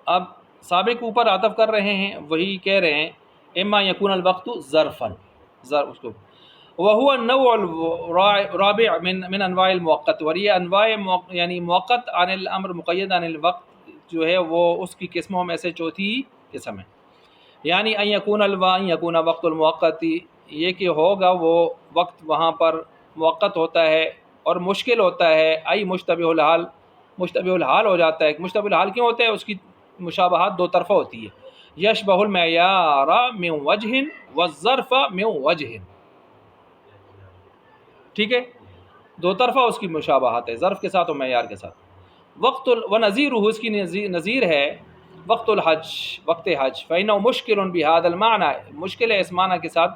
اب سابق کے اوپر عطف کر رہے ہیں، وہی کہہ رہے ہیں اما یکون الوقت ظرفا، ظرف اس کو. وهو النوع الرابع من انواع المؤقت، اور یہ انواع یعنی موقت عن الامر مقید عن الوقت جو ہے وہ اس کی قسموں میں سے چوتھی قسم ہے. یعنی ان یکون وقت المؤقت، یہ کہ ہوگا وہ وقت وہاں پر موقت ہوتا ہے اور مشکل ہوتا ہے. ای مشتبہ الحال، مشتبہ الحال ہو جاتا ہے. مشتبہ الحال کیوں ہوتا ہے؟ اس کی مشابہت دو طرفہ ہوتی ہے. یشبہ المعیار من وجہ والظرف من وجہ، ٹھیک ہے، دو طرفہ اس کی مشابہت ہے، ظرف کے ساتھ اور معیار کے ساتھ. وقت ونظیرہ، اس کی نظیر ہے وقت الحج، وقت حج. فإنه مشکل بهذا المعنى، مشکل ہے اس معنی کے ساتھ،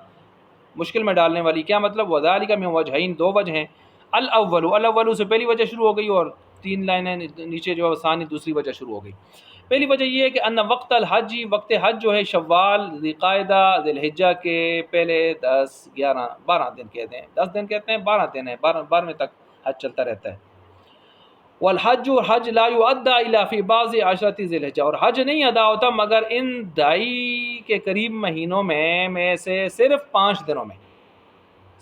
مشکل میں ڈالنے والی. کیا مطلب؟ وذلك من وجہین، دو وجہ ہیں. الاول سے پہلی وجہ شروع ہو گئی، اور 3 لائنیں نیچے جو ثانی دوسری وجہ شروع ہو گئی. پہلی وجہ یہ ہے کہ ان وقت الحج، وقت حج جو ہے شوال، ذی القعدہ، ذی الحجہ کے پہلے 10 11 12 دن کہتے ہیں، 10 دن کہتے ہیں، 12 دن ہے، 12ویں تک حج چلتا رہتا ہے. والحج، حج لا یؤدى الا فی بعض عشرۃ ذی الحجہ، اور حج نہیں ادا ہوتا مگر ان 2.5 کے قریب مہینوں میں سے صرف 5 دنوں میں،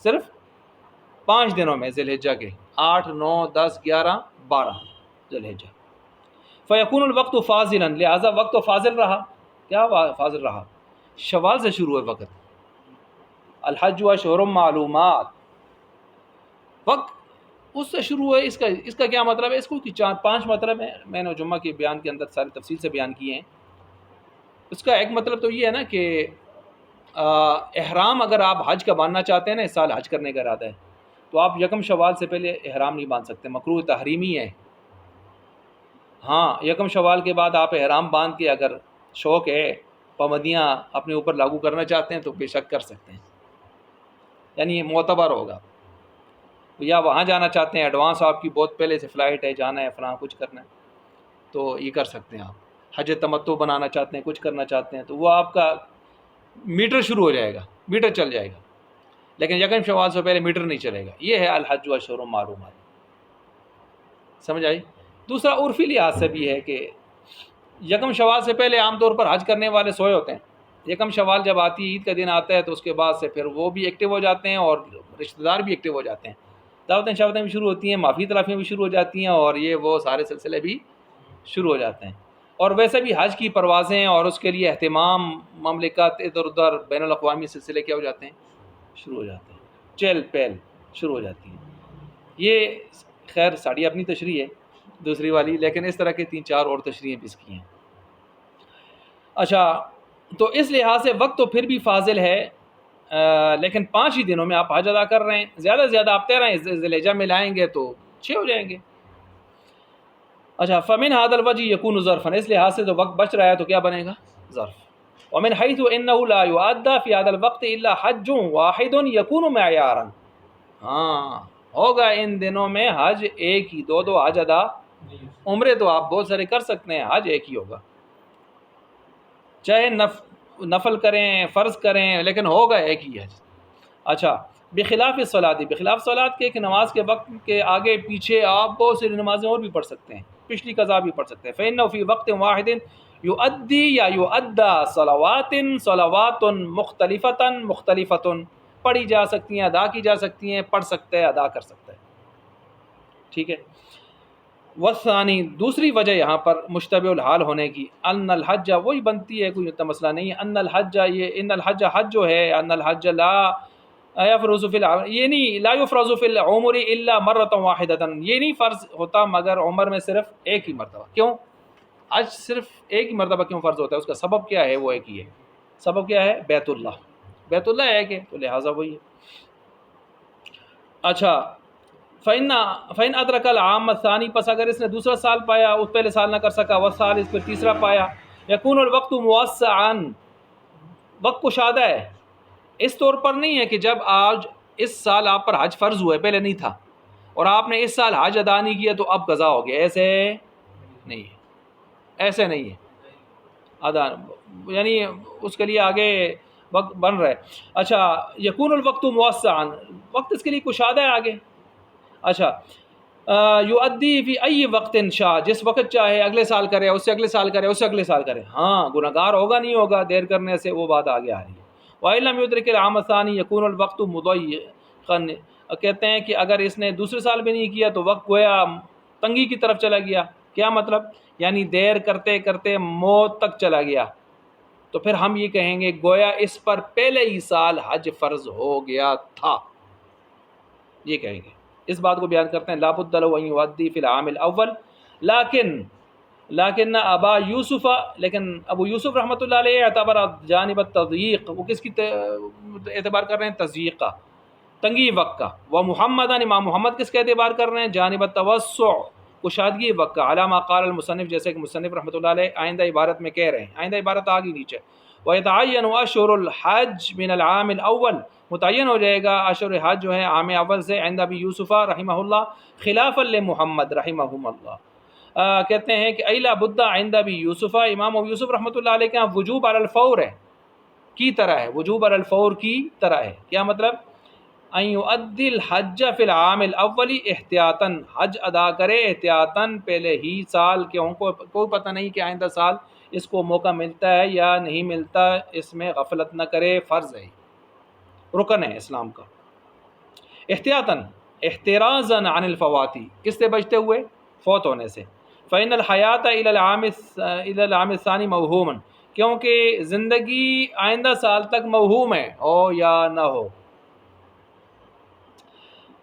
صرف 5 دنوں میں ذی الحجہ کے، 8 9 10 11 12 ذی الحجہ. فیکون الوقت فاضلا، لہذا وقت فاضل رہا. کیا فاضل رہا؟ شوال سے شروع ہے وقت. الحج اشہر معلومات، وقت اس سے شروع ہے. اس کا کیا مطلب ہے؟ اس کو 4-5 مطلب ہیں، میں نے جمعہ کے بیان کے اندر ساری تفصیل سے بیان کیے ہیں. اس کا ایک مطلب تو یہ ہے نا کہ احرام اگر آپ حج کا باندھنا چاہتے ہیں نا، اس سال حج کرنے کا ارادہ ہے، تو آپ 1 شوال سے پہلے احرام نہیں باندھ سکتے، مکروہ تحریمی ہے. ہاں، 1 شوال کے بعد آپ احرام باندھ کے اگر شوق ہے، پابندیاں اپنے اوپر لاگو کرنا چاہتے ہیں تو بے شک کر سکتے ہیں، یعنی یہ معتبر ہوگا. یا وہاں جانا چاہتے ہیں، ایڈوانس آپ کی بہت پہلے سے فلائٹ ہے، جانا ہے، فلاں کچھ کرنا ہے، تو یہ کر سکتے ہیں. آپ حج تمتع بنانا چاہتے ہیں، کچھ کرنا چاہتے ہیں، تو وہ آپ کا میٹر شروع ہو جائے گا، میٹر چل جائے گا. لیکن 1 شوال سے پہلے میٹر نہیں چلے گا. یہ ہے الحج اشہر معلومات. سمجھ آئی؟ دوسرا عرفی لحاظ سے بھی ہے کہ یکم شوال سے پہلے عام طور پر حج کرنے والے سوئے ہوتے ہیں. یکم شوال جب آتی ہے، عید کا دن آتا ہے، تو اس کے بعد سے پھر وہ بھی ایکٹیو ہو جاتے ہیں اور رشتہ دار بھی ایکٹیو ہو جاتے ہیں. دعوتیں شعوتیں بھی شروع ہوتی ہیں، معافی تلافیاں بھی شروع ہو جاتی ہیں، اور یہ وہ سارے سلسلے بھی شروع ہو جاتے ہیں. اور ویسے بھی حج کی پروازیں اور اس کے لیے اہتمام مملکت ادھر ادھر بین الاقوامی سلسلے کیا ہو جاتے ہیں، شروع ہو جاتے ہیں، چہل پہل شروع ہو جاتی ہے. یہ خیر ساڑی اپنی تشریح ہے دوسری والی، لیکن اس طرح کے 3-4 اور تشریحیں بھی اس کی ہیں. اچھا، تو اس لحاظ سے وقت تو پھر بھی فاضل ہے، لیکن 5 ہی دنوں میں آپ حج ادا کر رہے ہیں. زیادہ سے زیادہ آپ 13 ذی الحجہ میں لائیں گے تو 6 ہو جائیں گے. اچھا، فمن هذا الوجه يكون ظرفا، اس لحاظ سے جو وقت بچ رہا ہے تو کیا بنے گا؟ ظرف. ومن حيث انه لا يؤدى في هذا الوقت الا حج واحد يكون معيارا، ہاں ہوگا ان دنوں میں حج ایک ہی، دو حج ادا. عمرے تو آپ بہت سارے کر سکتے ہیں، حج ایک ہی ہوگا، چاہے نفل کریں فرض کریں، لیکن ہوگا ایک ہی حج. اچھا، بخلاف الصلاۃ، بخلاف صلاۃ کے کہ نماز کے وقت کے آگے پیچھے آپ بہت سی نمازیں اور بھی پڑھ سکتے ہیں، پچھلی قضا بھی پڑھ سکتے ہیں. فإنه في وقت واحد يؤدي یا يؤدى صلوات مختلفۃ پڑھی جا سکتی ہیں، ادا کی جا سکتی ہیں، پڑھ سکتے ہیں، ادا کر سکتے ہیں. ٹھیک ہے. والثانی، دوسری وجہ یہاں پر مشتبہ الحال ہونے کی، ان الحج، وہی بنتی ہے، کوئی اتنا مسئلہ نہیں ہے. ان الحج، یہ ان الحج حج جو ہے، ان الحج لا یفرض فی العمر، یہ نہیں لا یفرض فی العمر الا مرۃ واحدۃ، یہ نہیں فرض ہوتا مگر عمر میں صرف ایک ہی مرتبہ. کیوں حج صرف ایک ہی مرتبہ کیوں فرض ہوتا ہے؟ اس کا سبب کیا ہے؟ وہ ایک ہی ہے. سبب کیا ہے؟ بیت اللہ، بیت اللہ ہے کہ تو لہٰذا وہی ہے. اچھا، فَإِنْ أَدْرَكَ الْعَامَ الثَّانِي، پس اگر اس نے دوسرا سال پایا، اس پہلے سال نہ کر سکا، والثالث پھر تیسرا پایا، يَكُونُ الْوَقْتُ مُوَسَّعًا، وقت کشادہ ہے. اس طور پر نہیں ہے کہ جب آج اس سال آپ پر حج فرض ہوا ہے، پہلے نہیں تھا، اور آپ نے اس سال حج ادا نہیں کیا تو اب قضا ہو گیا. ایسے نہیں ہے، ایسے نہیں ہے. ادا یعنی اس کے لیے آگے وقت بن رہا ہے. اچھا، یکون الوقت موسعا، وقت اس کے لیے کشادہ ہے آگے. اچھا، یؤدی فی ای وقت شاء، جس وقت چاہے اگلے سال کرے، اس سے اگلے سال کرے، اس سے اگلے سال کرے. ہاں گناہگار ہوگا نہیں ہوگا دیر کرنے سے، وہ بات آگے آ رہی ہے. وَإِن لَمْ يُدْرِكِ الْعَامَ الثَّانِي يَكُونُ الْوَقْتُ مُضَيِّقًا، کہتے ہیں کہ اگر اس نے دوسرے سال بھی نہیں کیا تو وقت گویا تنگی کی طرف چلا گیا. کیا مطلب؟ یعنی دیر کرتے کرتے موت تک چلا گیا. تو پھر ہم یہ کہیں گے گویا اس پر پہلے ہی سال حج فرض ہو گیا تھا، یہ کہیں گے. اس بات کو بیان کرتے ہیں لا بد له ان يؤدي في العام الاول، لیکن ابا یوسف، لیکن ابو یوسف رحمۃ اللہ علیہ اعتبر جانب التضییق، وہ کس کی اعتبار کر رہے ہیں؟ تضییق کا، تنگی وقت کا. وہ محمد، امام محمد کس کا اعتبار کر رہے ہیں؟ جانب التوسع، کشادگی وقت کا. علامہ قال المصنف، جیسے کہ مصنف رحمۃ اللہ علیہ آئندہ عبارت میں کہہ رہے ہیں، آئندہ عبارت آگے نیچے. وَيَتَعَيَّنُ أَشْهُرُ الْحَجِّ مِنَ الْعَامِ الْأَوَّلِ، متعین ہو جائے گا اشہر حج جو ہے عام اول سے، عند ابی یوسف رحمہ اللہ خلافا لمحمد رحمہم اللہ. کہتے ہیں کہ ایلا بدہ عند ابی یوسف، امام ابو یوسف رحمۃ اللہ علیہ کے ہاں وجوب علی الفور ہے، کی طرح ہے، وجوب علی الفور کی طرح ہے. کیا مطلب؟ ان یؤدی الحج فی العام الاول احتیاطاً، حج ادا کرے احتیاطاً پہلے ہی سال کے، ان کو کوئی پتہ نہیں کہ آئندہ سال اس کو موقع ملتا ہے یا نہیں ملتا، اس میں غفلت نہ کرے، فرض ہے، رکن ہے اسلام کا. احتیاطاً احترازاً عن الفواتی، کس سے بچتے ہوئے؟ فوت ہونے سے. فإن الحیات الی العام الثانی موہوما، کیونکہ زندگی آئندہ سال تک موہوم ہے، ہو یا نہ ہو.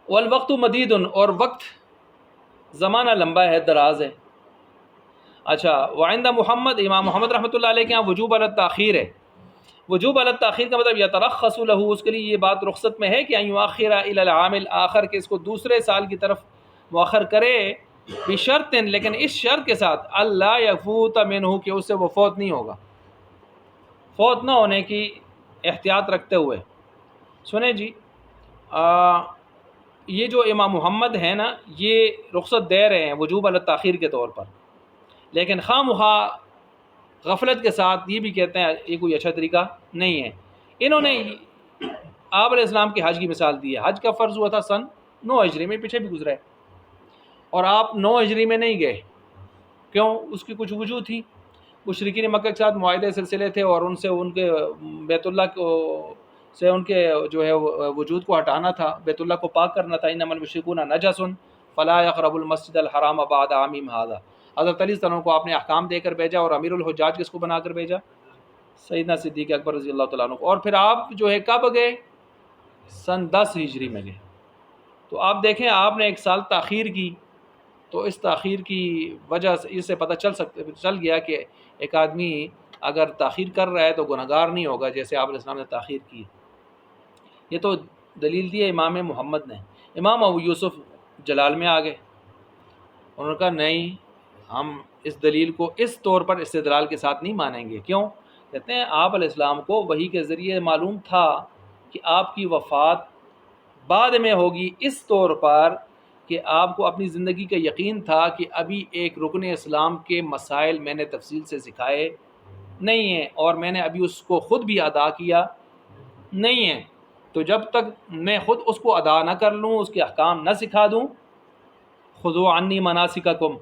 والوقت مدید، اور وقت زمانہ لمبا ہے، دراز ہے. اچھا، وعند محمد، امام محمد رحمۃ اللہ علیہ کے یہاں وجوب علی التاخیر ہے. وجوب علی التاخیر کا مطلب یترخص له، اس کے لیے یہ بات رخصت میں ہے کہ ان یؤخر الی العام الاخر، کہ اس کو دوسرے سال کی طرف مؤخر کرے، بشرط، لیکن اس شرط کے ساتھ اللہ یفوت منہ، کہ اس سے وہ فوت نہیں ہوگا، فوت نہ ہونے کی احتیاط رکھتے ہوئے. سنیں جی، یہ جو امام محمد ہیں نا، یہ رخصت دے رہے ہیں وجوب علی التاخیر کے طور پر، لیکن خواہ مخواہ غفلت کے ساتھ یہ بھی کہتے ہیں یہ کوئی اچھا طریقہ نہیں ہے. انہوں نے آپ علیہ السلام کے حج کی مثال دی ہے. حج کا فرض ہوا تھا سن 9 ہجری میں، پیچھے بھی گزرا ہے، اور آپ 9 ہجری میں نہیں گئے. کیوں؟ اس کی کچھ وجوہ تھی. مشرکین مکہ کے ساتھ معاہدے سلسلے تھے اور ان سے ان کے بیت اللہ کو سے ان کے جو ہے وجود کو ہٹانا تھا، بیت اللہ کو پاک کرنا تھا۔ انما المشرکون نجس فلا یقربوا المسجد الحرام بعد عامهم هذا۔ حضرت علی عنہ کو آپ نے احکام دے کر بھیجا، اور امیر الحجاج کس کو بنا کر بھیجا؟ سیدنا صدیق اکبر رضی اللہ تعالیٰ عنہ کو۔ اور پھر آپ جو ہے کب گئے؟ سن 10 ہجری میں گئے۔ تو آپ دیکھیں آپ نے 1 سال تاخیر کی، تو اس تاخیر کی وجہ سے اس سے پتہ چل گیا کہ ایک آدمی اگر تاخیر کر رہا ہے تو گنہگار نہیں ہوگا، جیسے آپ علیہ السلام نے تاخیر کی۔ یہ تو دلیل دی ہے امام محمد نے۔ امام ابو یوسف جلال میں آ گئے، انہوں نے کہا نہیں، ہم اس دلیل کو اس طور پر استدلال کے ساتھ نہیں مانیں گے۔ کیوں؟ کہتے ہیں آپ علیہ السلام کو وحی کے ذریعے معلوم تھا کہ آپ کی وفات بعد میں ہوگی، اس طور پر کہ آپ کو اپنی زندگی کا یقین تھا کہ ابھی ایک رکن اسلام کے مسائل میں نے تفصیل سے سکھائے نہیں ہیں، اور میں نے ابھی اس کو خود بھی ادا کیا نہیں ہے، تو جب تک میں خود اس کو ادا نہ کر لوں، اس کے احکام نہ سکھا دوں، خذوا عنی مناسککم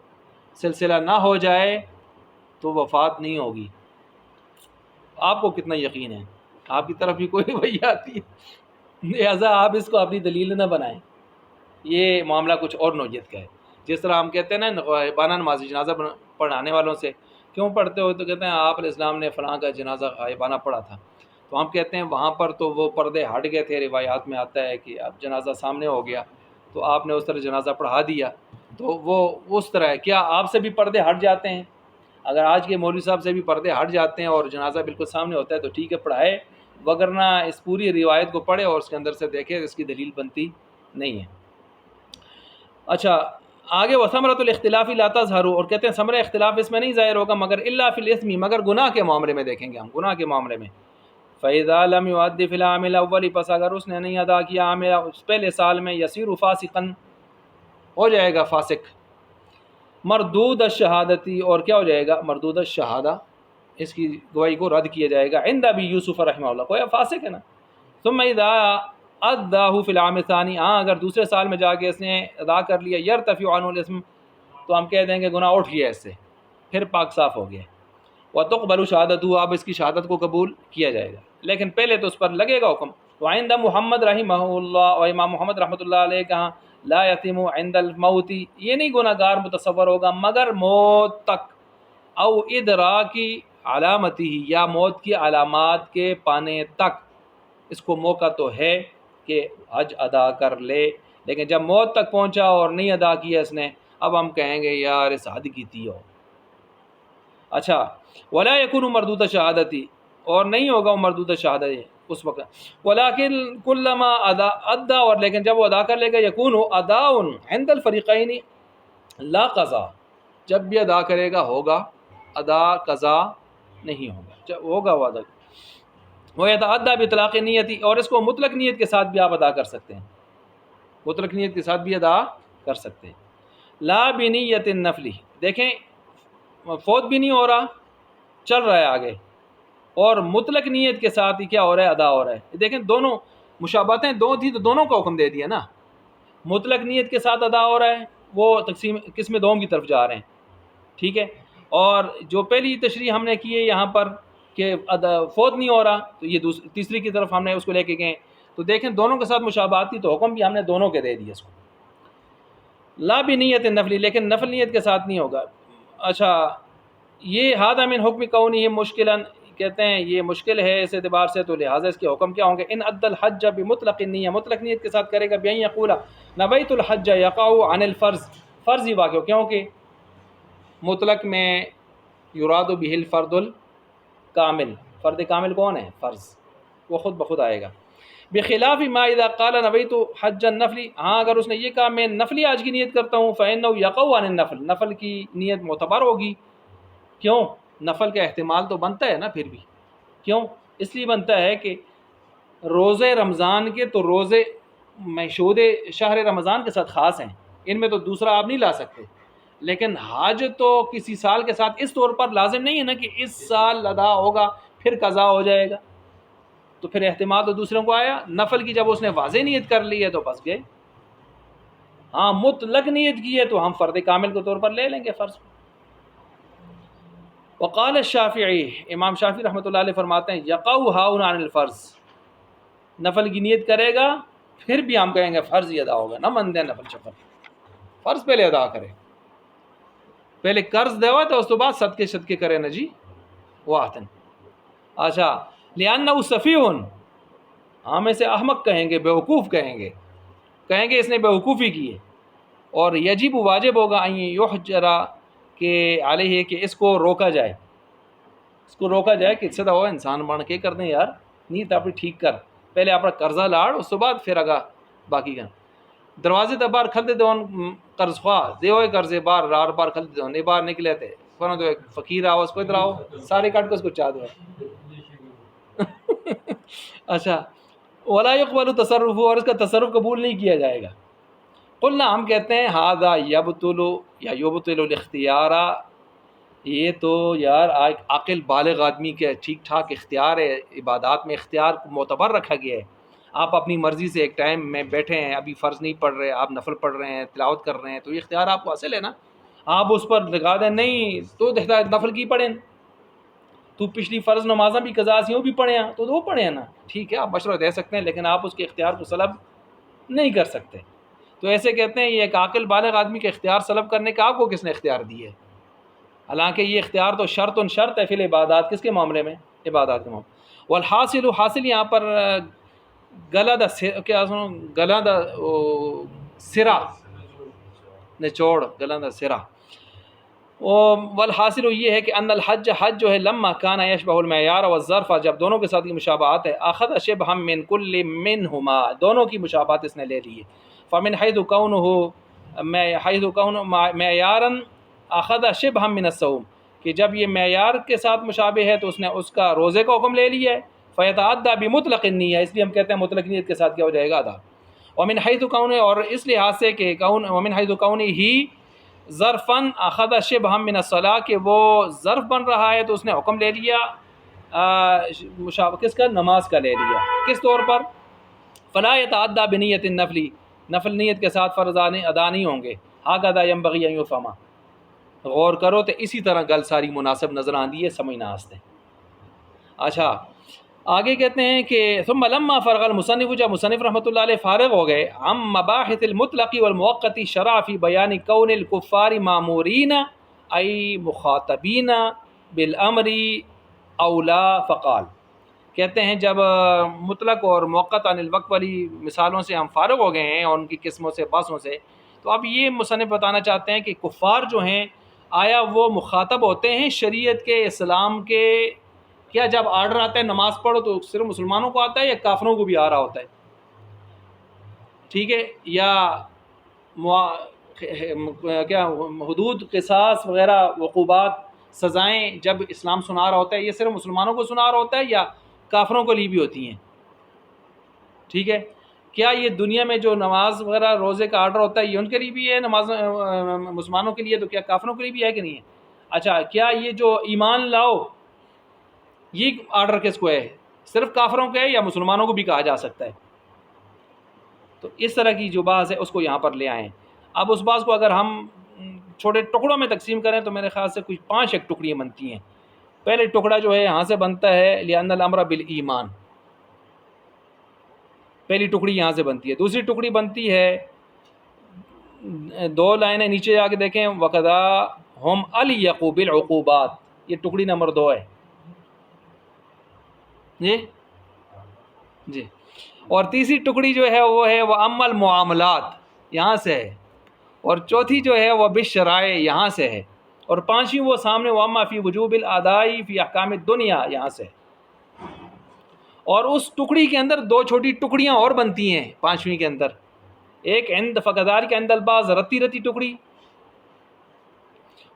سلسلہ نہ ہو جائے، تو وفات نہیں ہوگی۔ آپ کو کتنا یقین ہے؟ آپ کی طرف بھی کوئی وحی آتی ہے، لہٰذا آپ اس کو اپنی دلیل نہ بنائیں۔ یہ معاملہ کچھ اور نوعیت کا ہے۔ جس طرح ہم کہتے ہیں نا غائبانہ نماز جنازہ پڑھانے والوں سے کیوں پڑھتے ہو، تو کہتے ہیں آپ علیہ السلام نے فلاں کا جنازہ غائبانہ پڑھا تھا، تو ہم کہتے ہیں وہاں پر تو وہ پردے ہٹ گئے تھے، روایات میں آتا ہے کہ اب جنازہ سامنے ہو گیا تو آپ نے اس طرح جنازہ پڑھا دیا، تو وہ اس طرح ہے۔ کیا آپ سے بھی پردے ہٹ جاتے ہیں؟ اگر آج کے مولوی صاحب سے بھی پردے ہٹ جاتے ہیں اور جنازہ بالکل سامنے ہوتا ہے تو ٹھیک ہے پڑھائے، وگرنہ اس پوری روایت کو پڑھے اور اس کے اندر سے دیکھے، اس کی دلیل بنتی نہیں ہے۔ اچھا آگے وثمرۃ الاختلاف لا تظہر، اور کہتے ہیں ثمرہ اختلاف اس میں نہیں ظاہر ہوگا مگر الا فی الاثم، مگر گناہ کے معاملے میں دیکھیں گے ہم، گناہ کے معاملے میں۔ فاذا لم يؤدي في العام الاول، پس اگر اس نے نہیں ادا کیا عام اس پہلے سال میں، یصیر فاسقا، ہو جائے گا فاسق، مردود الشہادتی، اور کیا ہو جائے گا؟ مردود الشہادہ، اس کی گواہی کو رد کیا جائے گا، عند ابی یوسف رحمہ اللہ، کوئی فاسق ہے نا۔ ثم اذا اداہ فی العام الثانی، ہاں اگر دوسرے سال میں جا کے اس نے ادا کر لیا، یرتفع عنہ الاسم، تو ہم کہہ دیں گے گناہ اٹھ گیا اس سے، پھر پاک صاف ہو گیا۔ وتقبل شہادتہ، اب اس کی شہادت کو قبول کیا جائے گا، لیکن پہلے تو اس پر لگے گا حکم۔ وعند محمد رحمہ اللہ، اور امام محمد رحمۃ اللہ علیہ کہاں لا یتم عند الموت، یہ نہیں گناہ گار متصور ہوگا مگر موت تک، او ادراکی علامتی، یا موت کی علامات کے پانے تک، اس کو موقع تو ہے کہ حج ادا کر لے، لیکن جب موت تک پہنچا اور نہیں ادا کیا اس نے، اب ہم کہیں گے یار اس حد کی تھی ہو۔ اچھا ولا یکون مردود شہادتی، اور نہیں ہوگا وہ مردود شہادت اس وقت، ولیکن کلما ادا، اور لیکن جب وہ ادا کر لے گا، یکون اداء عند الفریقین لا قضا، جب بھی ادا کرے گا ہوگا ادا، قضا نہیں ہوگا، جب ہوگا وہ ادا۔ ویتعدی باطلاق نیتی، اور اس کو مطلق نیت کے ساتھ بھی آپ ادا کر سکتے ہیں، مطلق نیت کے ساتھ بھی ادا کر سکتے ہیں۔ لا بنیت النفل، دیکھیں فوت بھی نہیں ہو رہا، چل رہا ہے آگے، اور مطلق نیت کے ساتھ ہی کیا ہو رہا ہے؟ ادا ہو رہا ہے۔ دیکھیں دونوں مشابہتیں دو تھی تو دونوں کا حکم دے دیا نا، مطلق نیت کے ساتھ ادا ہو رہا ہے، وہ تقسیم قسم دوم کی طرف جا رہے ہیں، ٹھیک ہے، اور جو پہلی تشریح ہم نے کی ہے یہاں پر کہ فوت نہیں ہو رہا، تو یہ تیسری کی طرف ہم نے اس کو لے کے گئے، تو دیکھیں دونوں کے ساتھ مشابہت تھی تو حکم بھی ہم نے دونوں کے دے دیا اس کو۔ لا بنیت نفلی، لیکن نفل نیت کے ساتھ نہیں ہوگا۔ اچھا یہ ہادہ من حکم کونی مشکلا، کہتے ہیں یہ مشکل ہے اس اعتبار سے، تو لہٰذا اس کے حکم کیا ہوں گے؟ ان ادى الحج بمطلق النیہ، مطلق نیت کے ساتھ کرے گا، بین یقول نویت الحج یقع عن الفرض، فرض ہی واقع ہو، کیونکہ مطلق میں یراد به الفرد الکامل، فرد کامل کون ہے؟ فرض، وہ خود بخود آئے گا۔ بخلاف ما اذا قال نویت حج النفل، ہاں اگر اس نے یہ کہا میں نفلی حج کی نیت کرتا ہوں، فانه یقع عن النفل، نفل کی نیت معتبر ہوگی، کیوں؟ نفل کا احتمال تو بنتا ہے نا پھر بھی، کیوں؟ اس لیے بنتا ہے کہ روزے رمضان کے تو روزے مشہود شہر رمضان کے ساتھ خاص ہیں، ان میں تو دوسرا آپ نہیں لا سکتے، لیکن حج تو کسی سال کے ساتھ اس طور پر لازم نہیں ہے نا کہ اس سال ادا ہوگا پھر قضا ہو جائے گا، تو پھر احتمال تو دوسروں کو آیا۔ نفل کی جب اس نے واضح نیت کر لی ہے تو بس گئے، ہاں مطلق نیت کی ہے تو ہم فرد کامل کے طور پر لے لیں گے فرض کو۔ وقال الشافعی، امام شافعی رحمۃ اللہ علیہ فرماتے ہیں یقع ہاؤن عن الفرض، نفل کی نیت کرے گا پھر بھی ہم کہیں گے فرض ہی ادا ہوگا، نہ من دیں نفل شفل، فرض پہلے ادا کرے، پہلے قرض دے ہوا تو اس تو بعد صدقے صدقے کرے نا جی واحتن. اچھا لأنہ سفیہن، ہم اسے احمق کہیں گے، بیوقوف کہیں گے اس نے بیوقوفی کی ہے. اور یجب واجب ہوگا ان یحجرا کہ علیہ کہ اس کو روکا جائے، کہ اس سے ہو انسان بن کے کر دیں یار، نیت اپنی ٹھیک کر، پہلے اپنا قرضہ لاڑ اس کے بعد پھر اگا باقی کا دروازے تے باہر کھلتے دون قرض خواہ دے ہوئے قرضے بار رار بار کھلتے دون باہر نکلے تھے فنا تو ایک فقیر آؤ اس کو ادھر آؤ سارے کاٹ کے اس کو چاہ دو. اچھا ولا يقبل تصرف، اور اس کا تصرف قبول نہیں کیا جائے گا. قلنا ہم کہتے ہیں ھذا یبطل یا یبطل الاختیار، یہ تو یار عاقل بالغ آدمی کے ٹھیک ٹھاک اختیار ہے، عبادات میں اختیار کو معتبر رکھا گیا ہے. آپ اپنی مرضی سے ایک ٹائم میں بیٹھے ہیں، ابھی فرض نہیں پڑھ رہے، آپ نفل پڑھ رہے ہیں، تلاوت کر رہے ہیں، تو یہ اختیار آپ کو حاصل ہے نا. آپ اس پر لگا دیں نہیں تو نفل کی پڑھیں، تو پچھلی فرض نمازاں بھی قضا سی بھی پڑھیں تو وہ پڑھیں نا، ٹھیک ہے آپ مشورہ دے سکتے ہیں لیکن آپ اس کے اختیار کو سلب نہیں کر سکتے. تو ایسے کہتے ہیں یہ ایک عاقل بالغ آدمی کے اختیار سلب کرنے کا آپ کو کس نے اختیار دی ہے؟ حالانکہ یہ اختیار تو شرط ہے فی العبادات، کس کے معاملے میں؟ عبادات کے معاملے. والحاصل، حاصل یہاں پر گلا دا سرا نچوڑ، گلا دا سرا. والحاصل یہ ہے کہ ان الحج، حج جو ہے لما کان یشبہ المعیار والظرف، جب دونوں کے ساتھ کی مشابہات ہے، اخذ شبہ من کل منہما، دونوں کی مشابہت اس نے لے لی ہے. فمن حیث کونہ معیارا اخذ شبہ من الصوم، کہ جب یہ معیار کے ساتھ مشابہ ہے تو اس نے اس کا روزے کا حکم لے لیا ہے. فیتعدی بمطلق النیہ، اس لیے ہم کہتے ہیں مطلق نیت کے ساتھ کیا ہو جائے گا ادا. ومن حیث کونہ، اور اس لحاظ سے کہ ومن حیث کونہ ہی ظرفاً اخذ شبہ من الصلاۃ، کہ وہ ظرف بن رہا ہے تو اس نے حکم لے لیا کس کا؟ نماز کا لے لیا. کس طور پر؟ فلا يتعدى بنیت النفل، نفل نیت کے ساتھ فرض ادا نہیں ہوں گے. هكذا ينبغي ان يفهم، غور کرو تو اسی طرح گل ساری مناسب نظر آندی ہے سمجھنا واسطے. اچھا آگے کہتے ہیں کہ ثم لما فرغ المصنف، جب مصنف رحمۃ اللہ علیہ فارغ ہو گئے عن مباحث المطلق والمؤقت، شرع فی بیان کون الکفار مامورین ای مخاطبین بالامر اولا، فقال، کہتے ہیں جب مطلق اور موقت عن الوقت والی مثالوں سے ہم فارغ ہو گئے ہیں اور ان کی قسموں سے بحثوں سے، تو اب یہ مصنف بتانا چاہتے ہیں کہ کفار جو ہیں آیا وہ مخاطب ہوتے ہیں شریعت کے، اسلام کے؟ کیا جب آرڈر آتا ہے نماز پڑھو تو صرف مسلمانوں کو آتا ہے یا کافروں کو بھی آ رہا ہوتا ہے؟ ٹھیک ہے، یا کیا حدود قصاص وغیرہ عقوبات سزائیں جب اسلام سنا رہا ہوتا ہے یہ صرف مسلمانوں کو سنا رہا ہوتا ہے یا کافروں کو لیے بھی ہوتی ہیں؟ ٹھیک ہے، کیا یہ دنیا میں جو نماز وغیرہ روزے کا آرڈر ہوتا ہے یہ ان کے لیے بھی ہے نماز مسلمانوں کے لیے، تو کیا کافروں کے لیے بھی ہے کہ نہیں ہے؟ اچھا کیا یہ جو ایمان لاؤ یہ آرڈر کس کو ہے؟ صرف کافروں کے ہے یا مسلمانوں کو بھی کہا جا سکتا ہے؟ تو اس طرح کی جو بات ہے اس کو یہاں پر لے آئیں. اب اس بات کو اگر ہم چھوٹے ٹکڑوں میں تقسیم کریں تو میرے خیال سے کچھ 5 ایک ٹکڑیاں بنتی ہیں. پہلے ٹکڑا جو ہے یہاں سے بنتا ہے لأن الامر بالایمان، پہلی ٹکڑی یہاں سے بنتی ہے. دوسری ٹکڑی بنتی ہے 2 لائنیں نیچے جا کے دیکھیں، وقضا ہم الیقوا بالعقوبات، یہ ٹکڑی نمبر 2 ہے جی. اور تیسری ٹکڑی جو ہے وہ ہے وہ اما المعاملات، یہاں سے ہے. اور چوتھی جو ہے وہ بالشرائع، یہاں سے ہے. اور 5ویں وہ سامنے وہ اما فی وجوب الادائی فی احکام الدنیا، یہاں سے. اور اس ٹکڑی کے اندر 2 چھوٹی ٹکڑیاں اور بنتی ہیں 5ویں کے اندر، ایک عند فقدار کے عند الباز رتی ٹکڑی،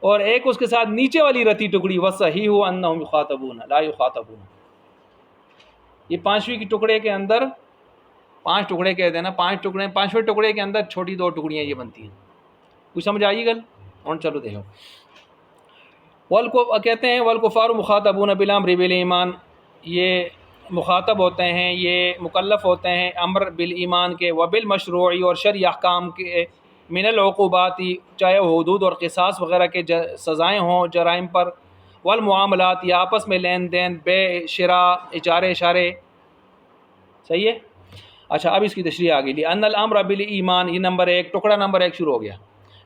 اور ایک اس کے ساتھ نیچے والی رتی ٹکڑی وصحیح انہم یخاطبون لا یخاطبون. یہ 5ویں کی ٹکڑے کے اندر 5 ٹکڑے کہہ دینا، 5 ٹکڑے، 5ویں ٹکڑے کے اندر چھوٹی 2 ٹکڑیاں یہ بنتی ہیں. کچھ سمجھ آئی گل؟ اور چلو دیکھو، کہتے ہیں والکفار مخاطبون بالامر بالایمان، یہ مخاطب ہوتے ہیں، یہ مکلف ہوتے ہیں امر بالایمان کے، وبالمشروعی اور شرعی احکام کے، من العقوبات چاہے حدود اور قصاص وغیرہ کے سزائیں ہوں جرائم پر، والمعاملات یا آپس میں لین دین، بے شراء، اجارے اشارے، صحیح ہے. اچھا اب اس کی تشریح آ گئی. لأن الامر بالایمان، یہ نمبر 1 ٹکڑا نمبر 1 شروع ہو گیا.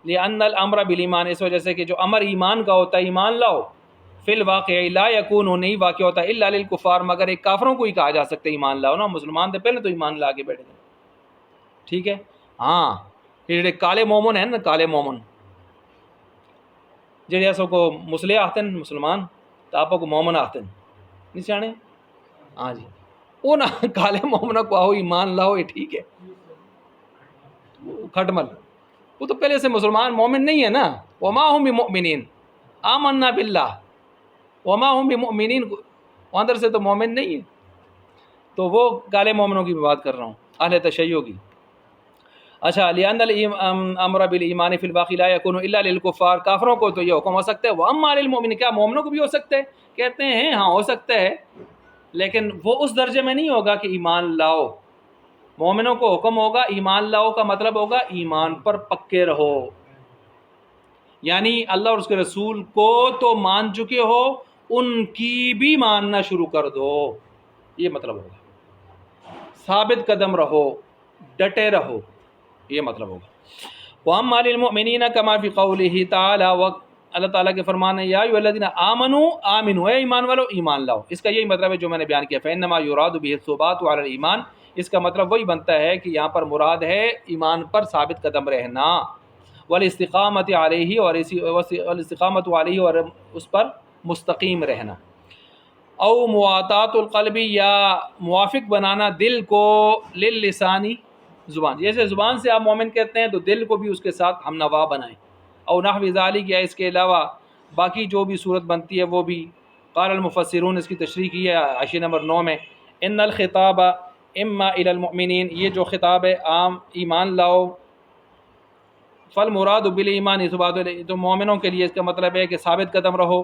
لأن الامر بالایمان، اس وجہ سے کہ جو امر ایمان کا ہوتا ہے، ایمان لاؤ، فی الواقع لا یکون، نہیں واقع ہوتا الا للکفار، مگر ایک کافروں کو ہی کہا جا سکتا ہے ایمان لاؤ نا. مسلمان تھے پہلے تو ایمان لا کے بیٹھے تھے، ٹھیک ہے. ہاں یہ جڑے کالے مومن ہیں نا، کالے مومن جڑے سو کو مسلح آتے ہیں مسلمان، تو آپ کو مومن آتے ہیں نہیں سیانے. ہاں جی، وہ نا کالے مومنہ کو آؤ ایمان لاؤ، یہ ٹھیک ہے. کھٹمل وہ تو پہلے سے مسلمان مومن نہیں ہے نا. وما هم بمؤمنین، آمنا باللہ، وما هم بمؤمنین، اندر سے تو مومن نہیں ہے. تو وہ کالے مومنوں کی بات کر رہا ہوں، اہل تشیع کی. اچھا لأن الامر بالایمان فی الواقع لا یکون الا للکفار، کافروں کو تو یہ حکم ہو سکتا ہے. واما للمؤمن، کیا مومنوں کو بھی ہو سکتا ہے؟ کہتے ہیں ہاں ہو سکتا ہے، لیکن وہ اس درجے میں نہیں ہوگا کہ ایمان لاؤ. مومنوں کو حکم ہوگا ایمان لاؤ، کا مطلب ہوگا ایمان پر پکے رہو، یعنی اللہ اور اس کے رسول کو تو مان چکے ہو، ان کی بھی ماننا شروع کر دو، یہ مطلب ہوگا. ثابت قدم رہو، ڈٹے رہو، یہ مطلب ہوگا. وَأَمَّا لِلْمُؤْمِنِينَ كَمَا فِي قَوْلِهِ تَعَالَى، اللہ تعالیٰ کے فرمان ہے یا ایھا الذین آمنوا آمنوا، اے ایمان والو ایمان لاؤ. اس کا یہی مطلب ہے جو میں نے بیان کیا. فإنما يراد به الثبات على الایمان، اس کا مطلب وہی بنتا ہے کہ یہاں پر مراد ہے ایمان پر ثابت قدم رہنا. والاستقامت علیہ، اور اسی والاستقامت علیہ، اور اس پر مستقیم رہنا. او مواطات القلب، یا موافق بنانا دل کو، للسانی، زبان، جیسے زبان سے آپ مومن کہتے ہیں تو دل کو بھی اس کے ساتھ ہم نوا بنائیں. او نحو ذالک، یا اس کے علاوہ باقی جو بھی صورت بنتی ہے وہ بھی. قال المفسرون، اس کی تشریح کی ہے حاشیہ نمبر 9 میں. ان الخطاب اما الی المؤمنین، یہ جو خطاب ہے عام ایمان لاؤ. فالمراد بالایمان اثبات، تو مومنوں کے لیے اس کا مطلب ہے کہ ثابت قدم رہو،